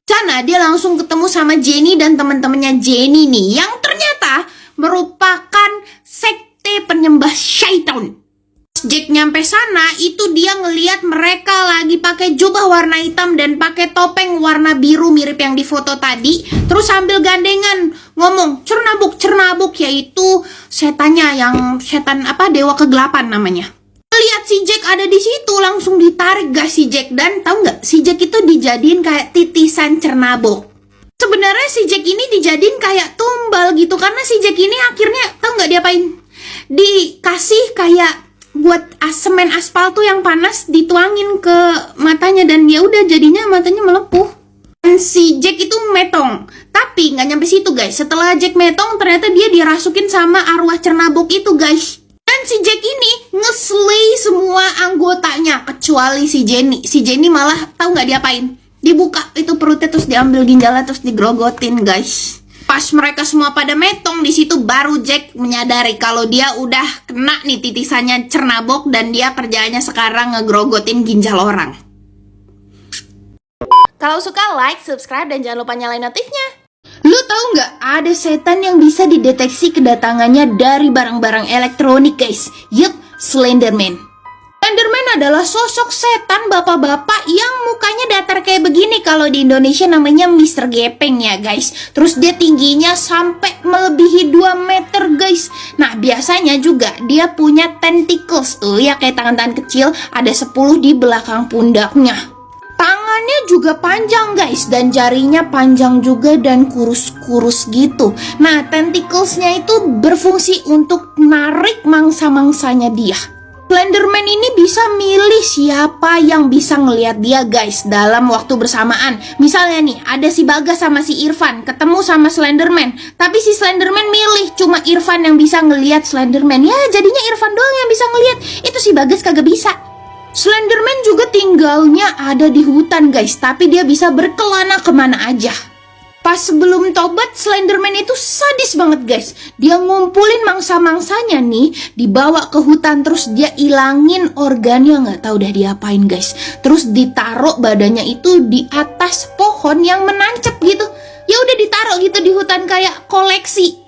Sana dia langsung ketemu sama Jenny dan teman-temannya Jenny nih, yang ternyata merupakan sekte penyembah syaitan. Jack nyampe sana, itu dia ngeliat mereka lagi pakai jubah warna hitam dan pakai topeng warna biru mirip yang di foto tadi. Terus sambil gandengan ngomong cernabuk, yaitu setannya yang setan dewa kegelapan namanya. Lihat si Jack ada di situ, langsung ditarik guys si Jack. Dan tahu nggak, si Jack itu dijadiin kayak titisan cernabuk. Sebenarnya si Jack ini dijadiin kayak tumbal gitu karena si Jack ini akhirnya tahu nggak diapain? Dikasih kayak buat semen aspal tuh yang panas dituangin ke matanya dan ya udah jadinya matanya melepuh. Dan si Jack itu metong, tapi nggak nyampe situ, guys. Setelah Jack metong ternyata dia dirasukin sama arwah cernabuk itu, guys. Dan si Jack ini nge-slay semua anggotanya kecuali si Jenny. Si Jenny malah tahu nggak diapain? Dibuka itu perutnya terus diambil ginjalnya terus digrogotin, guys. Pas mereka semua pada metong, di situ baru Jack menyadari kalau dia udah kena nih titisannya cernabok dan dia kerjaannya sekarang ngegrogotin ginjal orang. Kalau suka like, subscribe, dan jangan lupa nyalain notifnya. Lu tahu nggak ada setan yang bisa dideteksi kedatangannya dari barang-barang elektronik, guys? Yup, Slenderman. Slenderman adalah sosok setan bapak-bapak yang mukanya datar kayak begini. Kalau di Indonesia namanya Mr. Gepeng ya, guys. Terus dia tingginya sampai melebihi 2 meter, guys. Nah, biasanya juga dia punya tentacles tuh ya, kayak tangan-tangan kecil. Ada 10 di belakang pundaknya. Tangannya juga panjang, guys, dan jarinya panjang juga dan kurus-kurus gitu. Nah, tentaclesnya itu berfungsi untuk narik mangsa-mangsanya dia. Slenderman ini bisa milih siapa yang bisa ngelihat dia guys dalam waktu bersamaan. Misalnya nih, ada si Bagas sama si Irfan ketemu sama Slenderman, tapi si Slenderman milih cuma Irfan yang bisa ngelihat Slenderman. Ya jadinya Irfan doang yang bisa ngelihat, itu si Bagas kagak bisa. Slenderman juga tinggalnya ada di hutan guys, tapi dia bisa berkelana kemana aja. Pas sebelum tobat, Slenderman itu sadis banget guys. Dia ngumpulin mangsa-mangsanya nih, dibawa ke hutan, terus dia ilangin organnya, nggak tahu udah diapain guys. Terus ditaruh badannya itu di atas pohon yang menancap gitu. Ya udah ditaruh gitu di hutan kayak koleksi.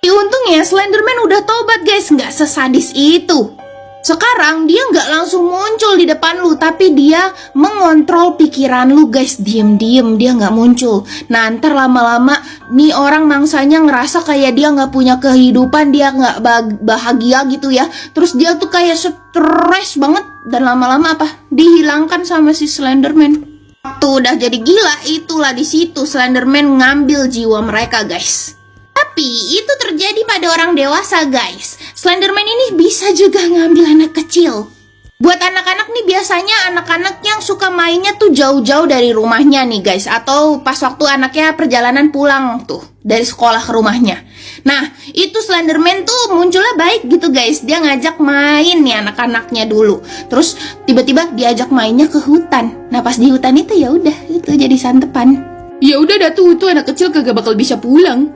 Untungnya Slenderman udah tobat guys, nggak sesadis itu. Sekarang dia nggak langsung muncul di depan lu, tapi dia mengontrol pikiran lu guys. Diem-diem dia nggak muncul. Nah ntar lama-lama nih orang mangsanya ngerasa kayak dia nggak punya kehidupan, dia nggak bahagia gitu ya. Terus dia tuh kayak stres banget, dan lama-lama apa? Dihilangkan sama si Slenderman. Waktu udah jadi gila, itulah di situ Slenderman ngambil jiwa mereka guys. Tapi itu terjadi pada orang dewasa guys. Slenderman ini bisa juga ngambil anak kecil. Buat anak-anak nih, biasanya anak-anak yang suka mainnya tuh jauh-jauh dari rumahnya nih guys. Atau pas waktu anaknya perjalanan pulang tuh dari sekolah ke rumahnya. Nah itu Slenderman tuh munculnya baik gitu guys. Dia ngajak main nih anak-anaknya dulu. Terus tiba-tiba diajak mainnya ke hutan. Nah pas di hutan itu ya udah itu jadi santepan. Ya udah dah tuh anak kecil kagak bakal bisa pulang.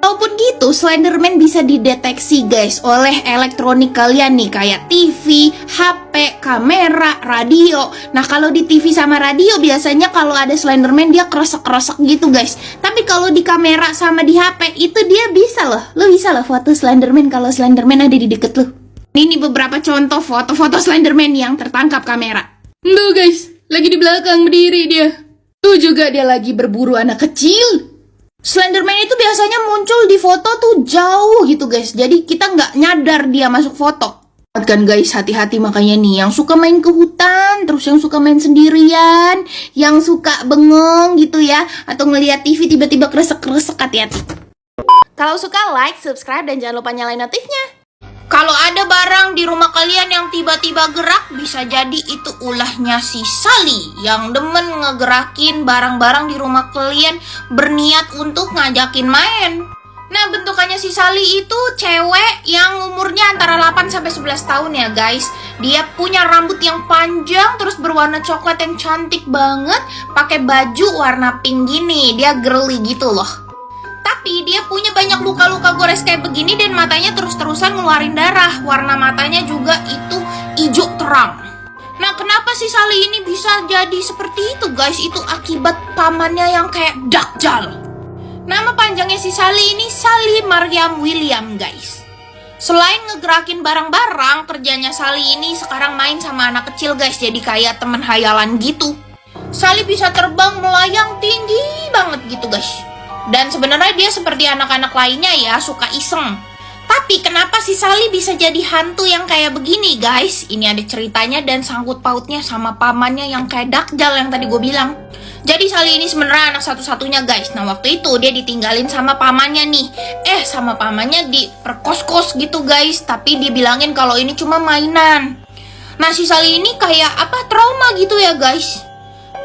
Walaupun gitu, Slenderman bisa dideteksi guys oleh elektronik kalian nih, kayak TV, HP, kamera, radio. Nah kalau di TV sama radio biasanya kalau ada Slenderman dia kresek-kresek gitu guys. Tapi kalau di kamera sama di HP itu dia bisa loh. Lo bisa loh foto Slenderman kalau Slenderman ada di deket lo. Ini beberapa contoh foto-foto Slenderman yang tertangkap kamera. Tuh guys, lagi di belakang berdiri dia. Tuh juga dia lagi berburu anak kecil. Slenderman itu biasanya muncul di foto tuh jauh gitu guys. Jadi kita nggak nyadar dia masuk foto. Kan guys, hati-hati makanya nih. Yang suka main ke hutan, terus yang suka main sendirian, yang suka bengong gitu ya, atau ngelihat TV tiba-tiba kresek-kresek, hati-hati. Kalau suka like, subscribe, dan jangan lupa nyalain notifnya. Kalau ada barang di rumah kalian yang tiba-tiba gerak, bisa jadi itu ulahnya si Sally yang demen ngegerakin barang-barang di rumah kalian, berniat untuk ngajakin main. Nah, bentukannya si Sally itu cewek yang umurnya antara 8-11 tahun ya guys. Dia punya rambut yang panjang, terus berwarna coklat yang cantik banget, pakai baju warna pink gini. Dia girly gitu loh. Tapi dia punya banyak luka-luka gores kayak begini, dan matanya terus-terusan ngeluarin darah. Warna matanya juga itu hijau terang. Nah kenapa si Sally ini bisa jadi seperti itu guys? Itu akibat pamannya yang kayak Dajjal. Nama panjangnya si Sally ini Sally Maryam William guys. Selain ngegerakin barang-barang, kerjanya Sally ini sekarang main sama anak kecil guys. Jadi kayak temen hayalan gitu. Sally bisa terbang melayang tinggi banget gitu guys. Dan sebenarnya dia seperti anak-anak lainnya ya, suka iseng. Tapi kenapa si Sally bisa jadi hantu yang kayak begini guys? Ini ada ceritanya dan sangkut pautnya sama pamannya yang kayak Dajjal yang tadi gue bilang. Jadi Sally ini sebenarnya anak satu-satunya guys. Nah waktu itu dia ditinggalin sama pamannya nih. Sama pamannya diperkos-kos gitu guys. Tapi dia bilangin kalau ini cuma mainan. Nah si Sally ini kayak trauma gitu ya guys.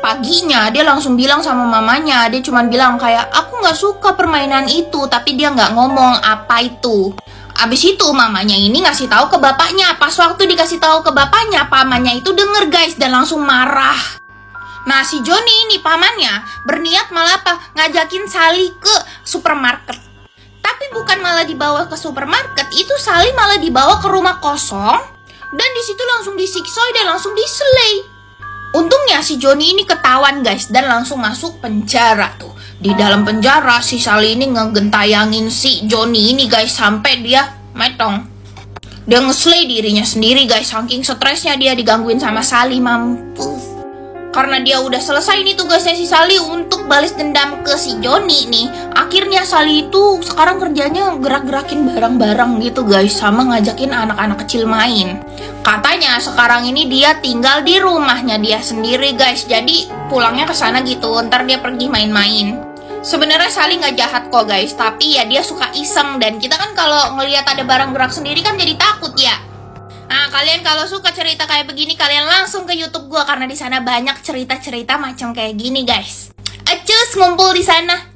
Paginya dia langsung bilang sama mamanya. Dia cuma bilang kayak, aku gak suka permainan itu. Tapi dia gak ngomong apa itu. Abis itu mamanya ini ngasih tahu ke bapaknya. Pas waktu dikasih tahu ke bapaknya, pamannya itu denger guys dan langsung marah. Nah si Johnny ini pamannya berniat malah ngajakin Sally ke supermarket. Tapi bukan malah dibawa ke supermarket, itu Sally malah dibawa ke rumah kosong. Dan disitu langsung disiksa dan langsung diselay. Untungnya si Johnny ini ketahuan guys dan langsung masuk penjara tuh. Di dalam penjara si Sally ini ngegentayangin si Johnny ini guys sampai dia metong. Dia ngeslay dirinya sendiri guys, saking stresnya dia digangguin sama Sally, mampus. Karena dia udah selesai nih tugasnya si Sally untuk balas dendam ke si Johnny nih. Akhirnya Sally itu sekarang kerjanya gerak-gerakin barang-barang gitu guys, sama ngajakin anak-anak kecil main. Katanya sekarang ini dia tinggal di rumahnya dia sendiri guys. Jadi pulangnya ke sana gitu, ntar dia pergi main-main. Sebenarnya Sally nggak jahat kok guys, tapi ya dia suka iseng. Dan kita kan kalau ngelihat ada barang gerak sendiri kan jadi takut ya. Nah, kalian kalau suka cerita kayak begini, kalian langsung ke YouTube gua karena di sana banyak cerita-cerita macam kayak gini, guys. Acus ngumpul di sana.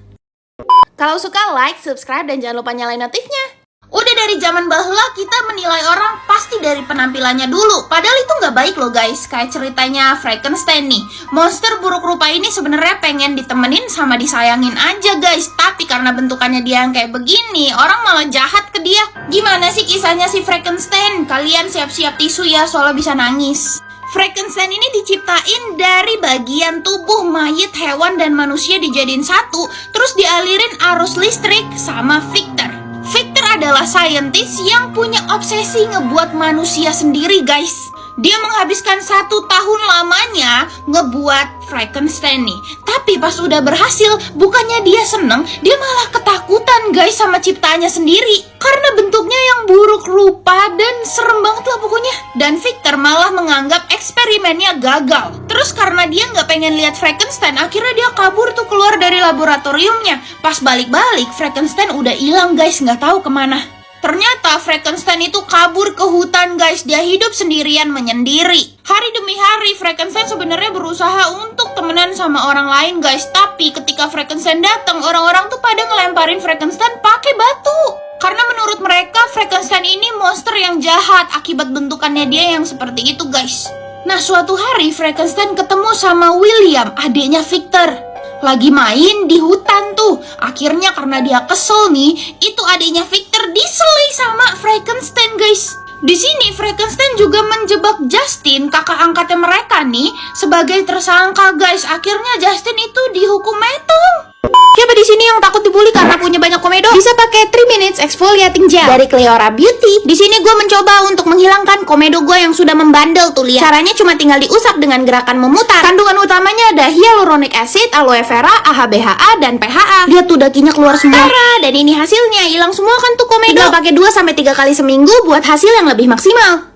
Kalau suka like, subscribe, dan jangan lupa nyalain notifnya. Udah dari zaman bahula kita menilai orang pasti dari penampilannya dulu. Padahal itu nggak baik loh guys. Kayak ceritanya Frankenstein nih. Monster buruk rupa ini sebenarnya pengen ditemenin sama disayangin aja guys. Tapi karena bentukannya dia yang kayak begini, orang malah jahat ke dia. Gimana sih kisahnya si Frankenstein? Kalian siap-siap tisu ya soalnya bisa nangis. Frankenstein ini diciptain dari bagian tubuh mayat hewan dan manusia dijadiin satu, terus dialirin arus listrik sama Victor. Victor adalah saintis yang punya obsesi ngebuat manusia sendiri guys. Dia menghabiskan 1 tahun lamanya ngebuat Frankenstein nih. Tapi pas udah berhasil, bukannya dia seneng, dia malah ketakutan guys sama ciptaannya sendiri. Karena bentuknya yang buruk rupa dan serem banget lah pokoknya. Dan Victor malah menganggap eksperimennya gagal. Terus karena dia nggak pengen lihat Frankenstein, akhirnya dia kabur tuh keluar dari laboratoriumnya. Pas balik-balik, Frankenstein udah hilang guys, nggak tahu kemana. Ternyata Frankenstein itu kabur ke hutan guys. Dia hidup sendirian menyendiri. Hari demi hari Frankenstein sebenarnya berusaha untuk temenan sama orang lain guys. Tapi ketika Frankenstein datang, orang-orang tuh pada ngelemparin Frankenstein pakai batu. Karena menurut mereka Frankenstein ini monster yang jahat akibat bentukannya dia yang seperti itu guys. Nah suatu hari Frankenstein ketemu sama William, adiknya Victor. Lagi main di hutan tuh. Akhirnya karena dia kesel nih, itu adiknya Victor diselih sama Frankenstein guys. Di sini Frankenstein juga menjebak Justin, kakak angkatnya mereka nih, sebagai tersangka guys. Akhirnya Justin itu dihukum metong. Siapa di sini yang takut dibully karena punya banyak komedo? Bisa pakai 3 minutes exfoliating gel dari Cleora Beauty. Di sini gue mencoba untuk menghilangkan komedo gue yang sudah membandel tuh, lihat. Caranya cuma tinggal diusap dengan gerakan memutar. Kandungan utamanya ada hyaluronic acid, aloe vera, AHBHA, dan PHA. Lihat tuh dakinya keluar semua. Dan ini hasilnya, hilang semua kan tuh komedo. Tinggal pakai 2-3 kali seminggu buat hasil yang lebih maksimal.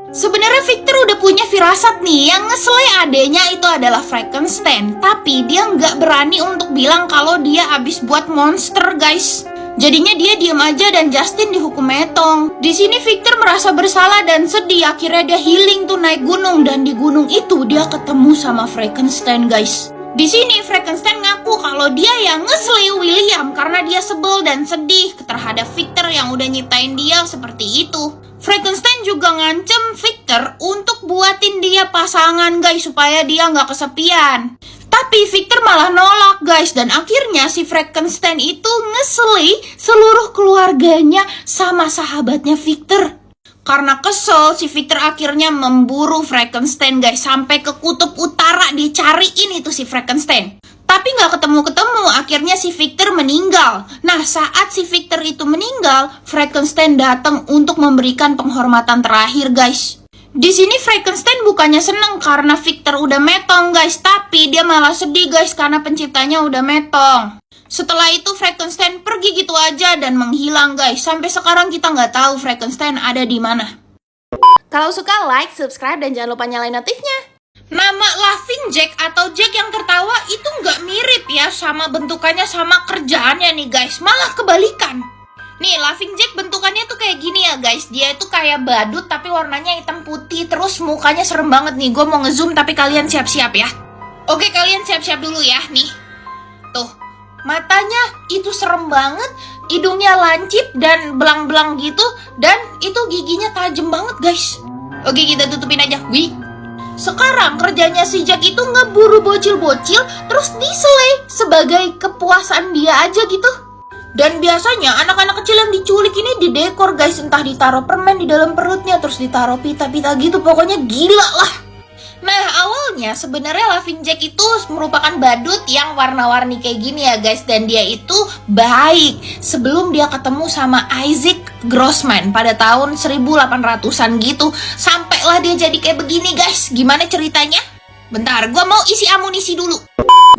Sebenarnya Victor udah punya firasat nih, yang ngeselin adenya itu adalah Frankenstein. Tapi dia nggak berani untuk bilang kalau dia abis buat monster guys. Jadinya dia diam aja dan Justin dihukum metong. Di sini Victor merasa bersalah dan sedih. Akhirnya dia healing tuh naik gunung, dan di gunung itu dia ketemu sama Frankenstein guys. Di sini Frankenstein ngaku kalau dia yang ngeselin William karena dia sebel dan sedih terhadap Victor yang udah nyiptain dia seperti itu. Frankenstein juga ngancem Victor untuk buatin dia pasangan guys, supaya dia nggak kesepian. Tapi Victor malah nolak guys, dan akhirnya si Frankenstein itu ngeseli seluruh keluarganya sama sahabatnya Victor. Karena kesel, si Victor akhirnya memburu Frankenstein guys, sampai ke kutub utara dicariin itu si Frankenstein. Tapi nggak ketemu-ketemu, akhirnya si Victor meninggal. Nah, saat si Victor itu meninggal, Frankenstein datang untuk memberikan penghormatan terakhir, guys. Di sini Frankenstein bukannya seneng karena Victor udah metong, guys, tapi dia malah sedih, guys, karena penciptanya udah metong. Setelah itu Frankenstein pergi gitu aja dan menghilang, guys. Sampai sekarang kita nggak tahu Frankenstein ada di mana. Kalau suka like, subscribe, dan jangan lupa nyalain notifnya. Nama Laughing Jack atau Jack yang tertawa itu nggak mirip ya sama bentukannya sama kerjaannya nih guys, malah kebalikan. Nih Laughing Jack bentukannya tuh kayak gini ya guys, dia itu kayak badut tapi warnanya hitam putih, terus mukanya serem banget nih. Gue mau ngezoom tapi kalian siap-siap ya. Oke, kalian siap-siap dulu ya nih. Tuh, matanya itu serem banget, hidungnya lancip dan belang-belang gitu, dan itu giginya tajam banget guys. Oke, kita tutupin aja. Wih. Sekarang kerjanya si Jack itu ngeburu bocil-bocil terus diseleh sebagai kepuasan dia aja gitu. Dan biasanya anak-anak kecil yang diculik ini didekor guys, entah ditaruh permen di dalam perutnya terus ditaruh pita-pita gitu, pokoknya gila lah. Nah awalnya sebenarnya Laughing Jack itu merupakan badut yang warna-warni kayak gini ya guys, dan dia itu baik sebelum dia ketemu sama Isaac Grossman pada tahun 1800-an gitu. Sampailah dia jadi kayak begini guys. Gimana ceritanya? Bentar, gue mau isi amunisi dulu.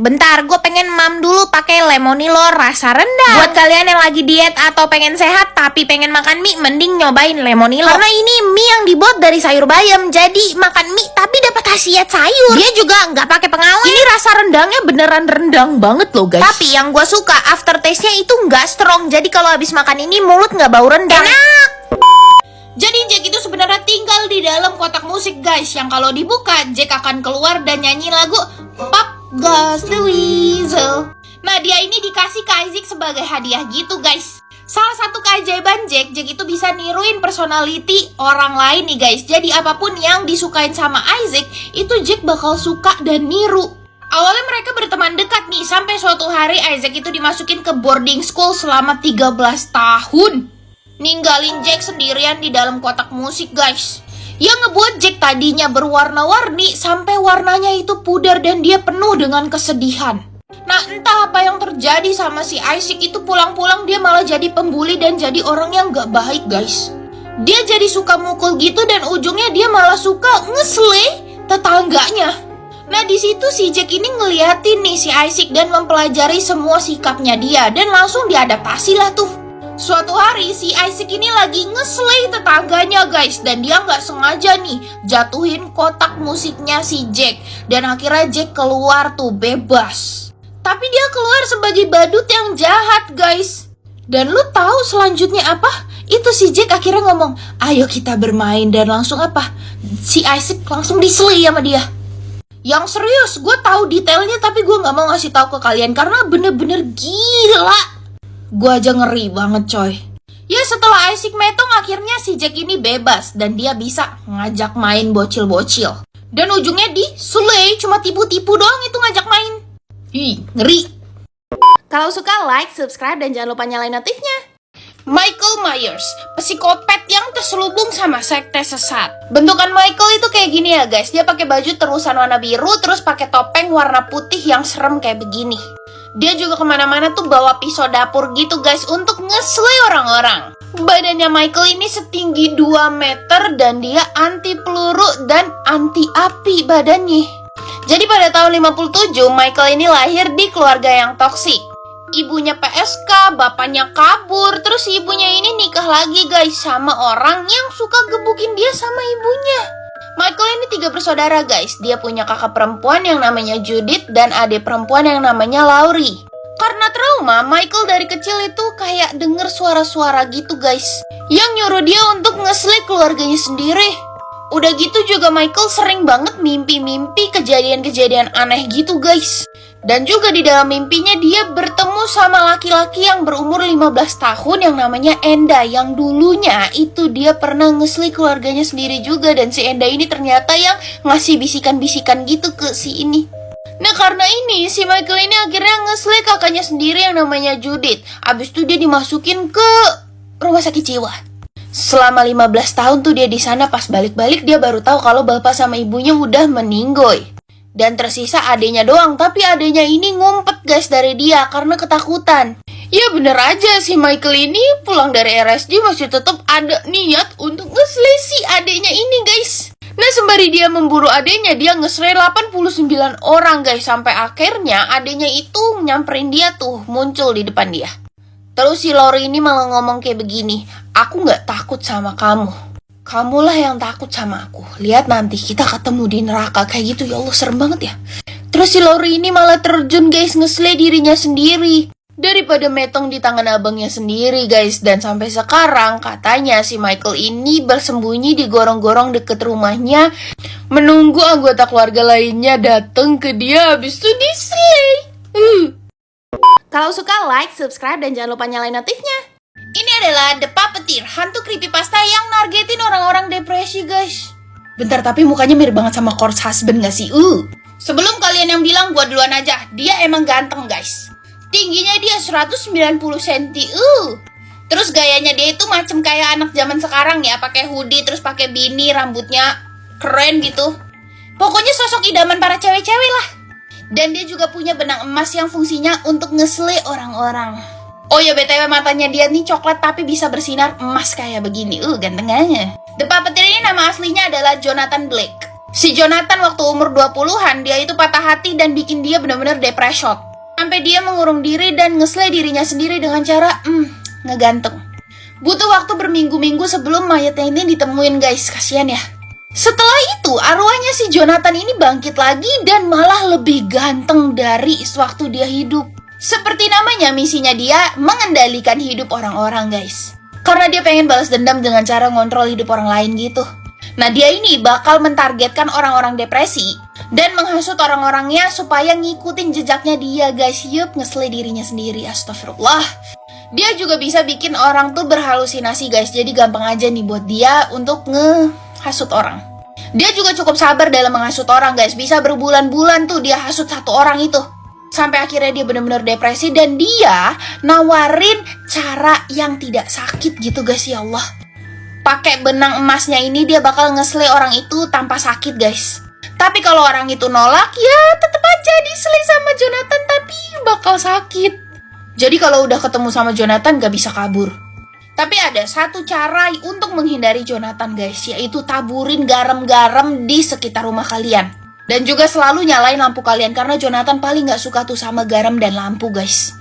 Bentar, gue pengen mam dulu pakai lemonilo rasa rendang. Buat kalian yang lagi diet atau pengen sehat tapi pengen makan mie, mending nyobain lemonilo. Karena ini mie yang dibuat dari sayur bayam, jadi makan mie tapi dapat khasiat sayur. Dia juga nggak pakai pengawet. Ini rasa rendangnya beneran rendang banget loh guys. Tapi yang gue suka aftertaste-nya itu nggak strong, jadi kalau habis makan ini mulut nggak bau rendang. Enak. Jadi Jack itu sebenarnya sebenarnya tinggal di dalam kotak musik guys, yang kalau dibuka Jack akan keluar dan nyanyi lagu Pop Goes the Weasel. Nah, dia ini dikasih ke Isaac sebagai hadiah gitu guys. Salah satu keajaiban Jack itu bisa niruin personality orang lain nih guys. Jadi apapun yang disukain sama Isaac, itu Jack bakal suka dan niru. Awalnya mereka berteman dekat nih, sampai suatu hari Isaac itu dimasukin ke boarding school selama 13 tahun. Ninggalin Jack sendirian di dalam kotak musik guys. Yang ngebuat Jack tadinya berwarna-warni sampai warnanya itu pudar dan dia penuh dengan kesedihan. Nah, entah apa yang terjadi sama si Isaac itu, pulang-pulang dia malah jadi pembuli dan jadi orang yang gak baik guys. Dia jadi suka mukul gitu dan ujungnya dia malah suka ngeslay tetangganya. Nah, di situ si Jack ini ngeliatin nih si Isaac dan mempelajari semua sikapnya dia dan langsung diadaptasi lah tuh. Suatu hari si Isaac ini lagi ngeslay tetangganya guys, dan dia nggak sengaja nih jatuhin kotak musiknya si Jack, dan akhirnya Jack keluar tuh bebas. Tapi dia keluar sebagai badut yang jahat guys. Dan lu tahu selanjutnya apa? Itu si Jack akhirnya ngomong, ayo kita bermain, dan langsung apa? Si Isaac langsung dislay sama dia. Yang serius, gue tahu detailnya tapi gue nggak mau ngasih tahu ke kalian karena bener-bener gila. Gue aja ngeri banget coy. Ya, setelah Isaac metong akhirnya si Jack ini bebas dan dia bisa ngajak main bocil-bocil. Dan ujungnya di slay, cuma tipu-tipu doang itu ngajak main. Ih, ngeri. Kalau suka like, subscribe, dan jangan lupa nyalain notifnya. Michael Myers, psikopat yang terselubung sama sekte sesat. Bentukan Michael itu kayak gini ya guys. Dia pakai baju terusan warna biru, terus pakai topeng warna putih yang serem kayak begini. Dia juga kemana-mana tuh bawa pisau dapur gitu guys untuk ngeslay orang-orang. Badannya Michael ini setinggi 2 meter dan dia anti peluru dan anti api badannya. Jadi pada tahun 57 Michael ini lahir di keluarga yang toksik. Ibunya PSK, bapaknya kabur, terus ibunya ini nikah lagi guys sama orang yang suka gebukin dia sama ibunya. Michael ini 3 bersaudara guys. Dia punya kakak perempuan yang namanya Judith dan adik perempuan yang namanya Laurie. Karena trauma, Michael dari kecil itu kayak denger suara-suara gitu guys, yang nyuruh dia untuk ngeslay keluarganya sendiri. Udah gitu juga Michael sering banget mimpi-mimpi kejadian-kejadian aneh gitu guys. Dan juga di dalam mimpinya dia bertemu sama laki-laki yang berumur 15 tahun yang namanya Enda, yang dulunya itu dia pernah ngeslay keluarganya sendiri juga. Dan si Enda ini ternyata yang ngasih bisikan-bisikan gitu ke si ini. Nah, karena ini si Michael ini akhirnya ngeslay kakaknya sendiri yang namanya Judith. Abis itu dia dimasukin ke rumah sakit jiwa. Selama 15 tahun tuh dia di sana. Pas balik-balik dia baru tahu kalau bapak sama ibunya udah meninggoy. Dan tersisa adenya doang, tapi adenya ini ngumpet guys dari dia karena ketakutan. Ya bener aja, si Michael ini pulang dari RSJ masih tetap ada niat untuk ngeslay si adenya ini guys. Nah, sembari dia memburu adenya, dia ngeslay 89 orang guys. Sampai akhirnya adenya itu nyamperin dia tuh, muncul di depan dia. Terus si Laurie ini malah ngomong kayak begini, aku gak takut sama kamu. Kamulah yang takut sama aku. Lihat nanti kita ketemu di neraka. Kayak gitu, ya Allah serem banget ya. Terus si Laurie ini malah terjun guys, ngeslay dirinya sendiri daripada metong di tangan abangnya sendiri guys. Dan sampai sekarang katanya si Michael ini bersembunyi di gorong-gorong deket rumahnya, menunggu anggota keluarga lainnya datang ke dia habis itu dislay. Kalau suka like, subscribe, dan jangan lupa nyalain notifnya. Ini adalah The Puppeteer, hantu creepypasta yang nargetin orang-orang depresi guys. Bentar, tapi mukanya mirip banget sama Corpse Husband gak sih? Sebelum kalian yang bilang, gua duluan aja. Dia emang ganteng guys. Tingginya dia 190 cm. Terus gayanya dia itu macem kayak anak zaman sekarang ya, pakai hoodie terus pakai beanie, rambutnya keren gitu. Pokoknya sosok idaman para cewek-cewek lah. Dan dia juga punya benang emas yang fungsinya untuk ngeslay orang-orang. Oh ya, BTW matanya dia nih coklat tapi bisa bersinar emas kayak begini. Gantengnya. The Puppeteer ini nama aslinya adalah Jonathan Blake. Si Jonathan waktu umur 20-an, dia itu patah hati dan bikin dia benar-benar depresi. Sampai dia mengurung diri dan ngeslay dirinya sendiri dengan cara ngeganteng. Butuh waktu berminggu-minggu sebelum mayatnya ini ditemuin guys. Kasian ya. Setelah itu, arwahnya si Jonathan ini bangkit lagi dan malah lebih ganteng dari waktu dia hidup. Seperti namanya, misinya dia mengendalikan hidup orang-orang guys. Karena dia pengen balas dendam dengan cara ngontrol hidup orang lain gitu. Nah, dia ini bakal mentargetkan orang-orang depresi dan menghasut orang-orangnya supaya ngikutin jejaknya dia, guys. Yup, ngesle dirinya sendiri. Astagfirullah. Dia juga bisa bikin orang tuh berhalusinasi, guys. Jadi gampang aja nih buat dia untuk ngehasut orang. Dia juga cukup sabar dalam menghasut orang, guys. Bisa berbulan-bulan tuh dia hasut satu orang itu. Sampai akhirnya dia benar-benar depresi dan dia nawarin cara yang tidak sakit gitu, guys. Ya Allah. Pakai benang emasnya ini dia bakal ngesle orang itu tanpa sakit, guys. Tapi kalau orang itu nolak, ya tetap aja disele sama Jonathan, tapi bakal sakit. Jadi kalau udah ketemu sama Jonathan gak bisa kabur. Tapi ada satu cara untuk menghindari Jonathan, guys, yaitu taburin garam-garam di sekitar rumah kalian. Dan juga selalu nyalain lampu kalian, karena Jonathan paling gak suka tuh sama garam dan lampu, guys.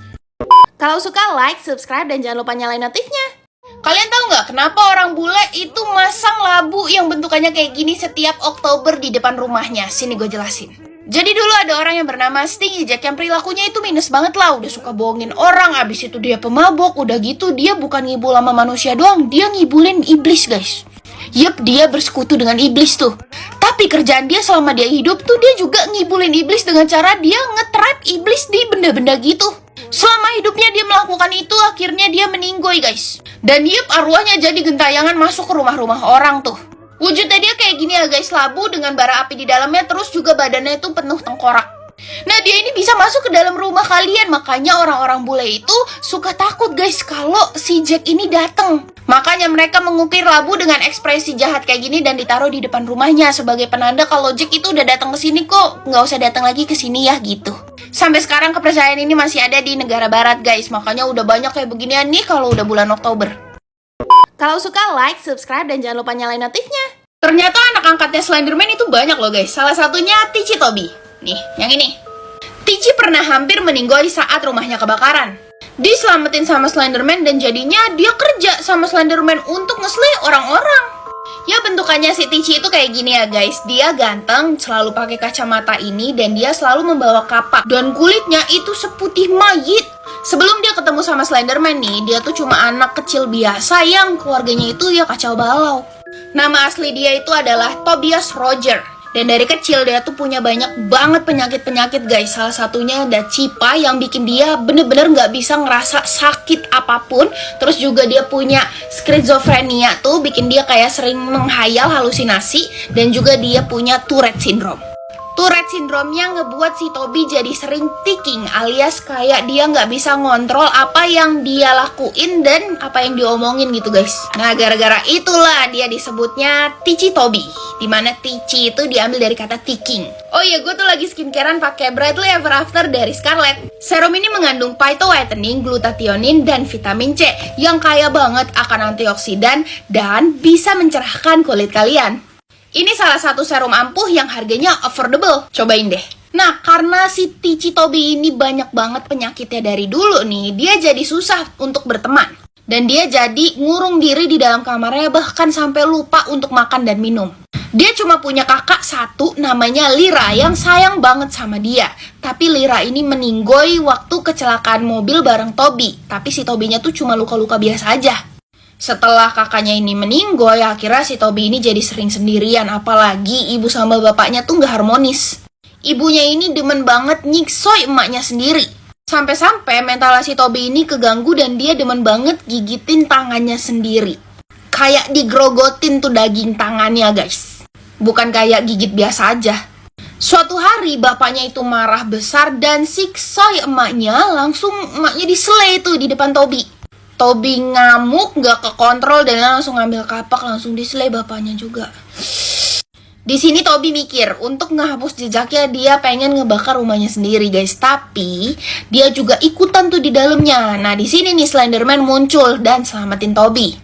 Kalau suka like, subscribe, dan jangan lupa nyalain notifnya. Kalian tahu nggak kenapa orang bule itu masang labu yang bentukannya kayak gini setiap Oktober di depan rumahnya? Sini gue jelasin. Jadi dulu ada orang yang bernama Stingy Jack yang perilakunya itu minus banget lah. Udah suka bohongin orang, abis itu dia pemabok. Udah gitu dia bukan ngibul sama manusia doang, dia ngibulin iblis, guys. Yup, dia bersekutu dengan iblis tuh. Tapi kerjaan dia selama dia hidup tuh dia juga ngibulin iblis dengan cara dia nge-trap iblis di benda-benda gitu. Selama hidupnya dia melakukan itu, akhirnya dia meninggoy, guys. Dan yup, arwahnya jadi gentayangan masuk ke rumah-rumah orang tuh. Wujudnya dia kayak gini ya, guys, labu dengan bara api di dalamnya, terus juga badannya itu penuh tengkorak. Nah, dia ini bisa masuk ke dalam rumah kalian, makanya orang-orang bule itu suka takut, guys, kalau si Jack ini datang. Makanya mereka mengukir labu dengan ekspresi jahat kayak gini dan ditaruh di depan rumahnya sebagai penanda kalau Jack itu udah datang ke sini kok, nggak usah datang lagi ke sini ya gitu. Sampai sekarang kepercayaan ini masih ada di negara barat, guys. Makanya udah banyak kayak beginian nih kalau udah bulan Oktober. Kalau suka like, subscribe, dan jangan lupa nyalain notifnya. Ternyata anak angkatnya Slenderman itu banyak loh, guys. Salah satunya Tichi Toby. Nih, yang ini. Tichi pernah hampir meninggoy saat rumahnya kebakaran. Diselamatin sama Slenderman dan jadinya dia kerja sama Slenderman untuk ngesle orang-orang. Ya, bentukannya si Tichi itu kayak gini ya, guys. Dia ganteng, selalu pakai kacamata ini, dan dia selalu membawa kapak. Dan kulitnya itu seputih mayit. Sebelum dia ketemu sama Slenderman nih, dia tuh cuma anak kecil biasa yang keluarganya itu ya kacau balau. Nama asli dia itu adalah Tobias Roger. Dan dari kecil dia tuh punya banyak banget penyakit-penyakit, guys. Salah satunya ada Cipa yang bikin dia bener-bener gak bisa ngerasa sakit apapun. Terus juga dia punya skizofrenia tuh, bikin dia kayak sering menghayal halusinasi. Dan juga dia punya Tourette syndrome. Tourette syndrome-nya ngebuat si Toby jadi sering ticking, alias kayak dia nggak bisa ngontrol apa yang dia lakuin dan apa yang diomongin gitu, guys. Nah, gara-gara itulah dia disebutnya Tichi Toby, dimana Tichi itu diambil dari kata ticking. Oh iya, gue tuh lagi skincarean pakai Brightly Ever After dari Scarlett. Serum ini mengandung phytowhitening, glutathione, dan vitamin C yang kaya banget akan antioksidan dan bisa mencerahkan kulit kalian. Ini salah satu serum ampuh yang harganya affordable. Cobain deh. Nah, karena si Tichi Toby ini banyak banget penyakitnya dari dulu nih, dia jadi susah untuk berteman. Dan dia jadi ngurung diri di dalam kamarnya, bahkan sampai lupa untuk makan dan minum. Dia cuma punya kakak satu, namanya Lyra, yang sayang banget sama dia. Tapi Lyra ini meninggoy waktu kecelakaan mobil bareng Toby. Tapi si Toby-nya tuh cuma luka-luka biasa aja. Setelah kakaknya ini meninggoy, akhirnya si Toby ini jadi sering sendirian. Apalagi ibu sama bapaknya tuh gak harmonis. Ibunya ini demen banget nyiksoy emaknya sendiri. Sampai-sampai mental si Toby ini keganggu dan dia demen banget gigitin tangannya sendiri. Kayak digrogotin tuh daging tangannya, guys. Bukan kayak gigit biasa aja. Suatu hari bapaknya itu marah besar dan siksoy emaknya, langsung emaknya disele tuh di depan Toby. Toby ngamuk, gak kekontrol, dan langsung ngambil kapak, langsung disele bapaknya juga. Di sini Toby mikir, untuk ngehapus jejaknya dia pengen ngebakar rumahnya sendiri, guys. Tapi dia juga ikutan tuh di dalamnya. Nah, di sini nih Slenderman muncul dan selamatin Toby.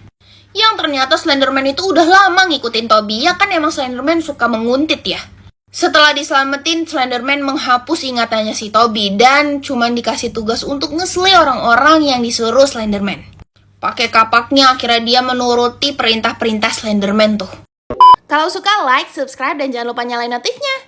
Yang ternyata Slenderman itu udah lama ngikutin Toby. Ya kan emang Slenderman suka menguntit ya. Setelah diselamatin, Slenderman menghapus ingatannya si Toby dan cuman dikasih tugas untuk ngesle orang-orang yang disuruh Slenderman. Pakai kapaknya, akhirnya dia menuruti perintah-perintah Slenderman tuh. Kalau suka like, subscribe, dan jangan lupa nyalain notifnya.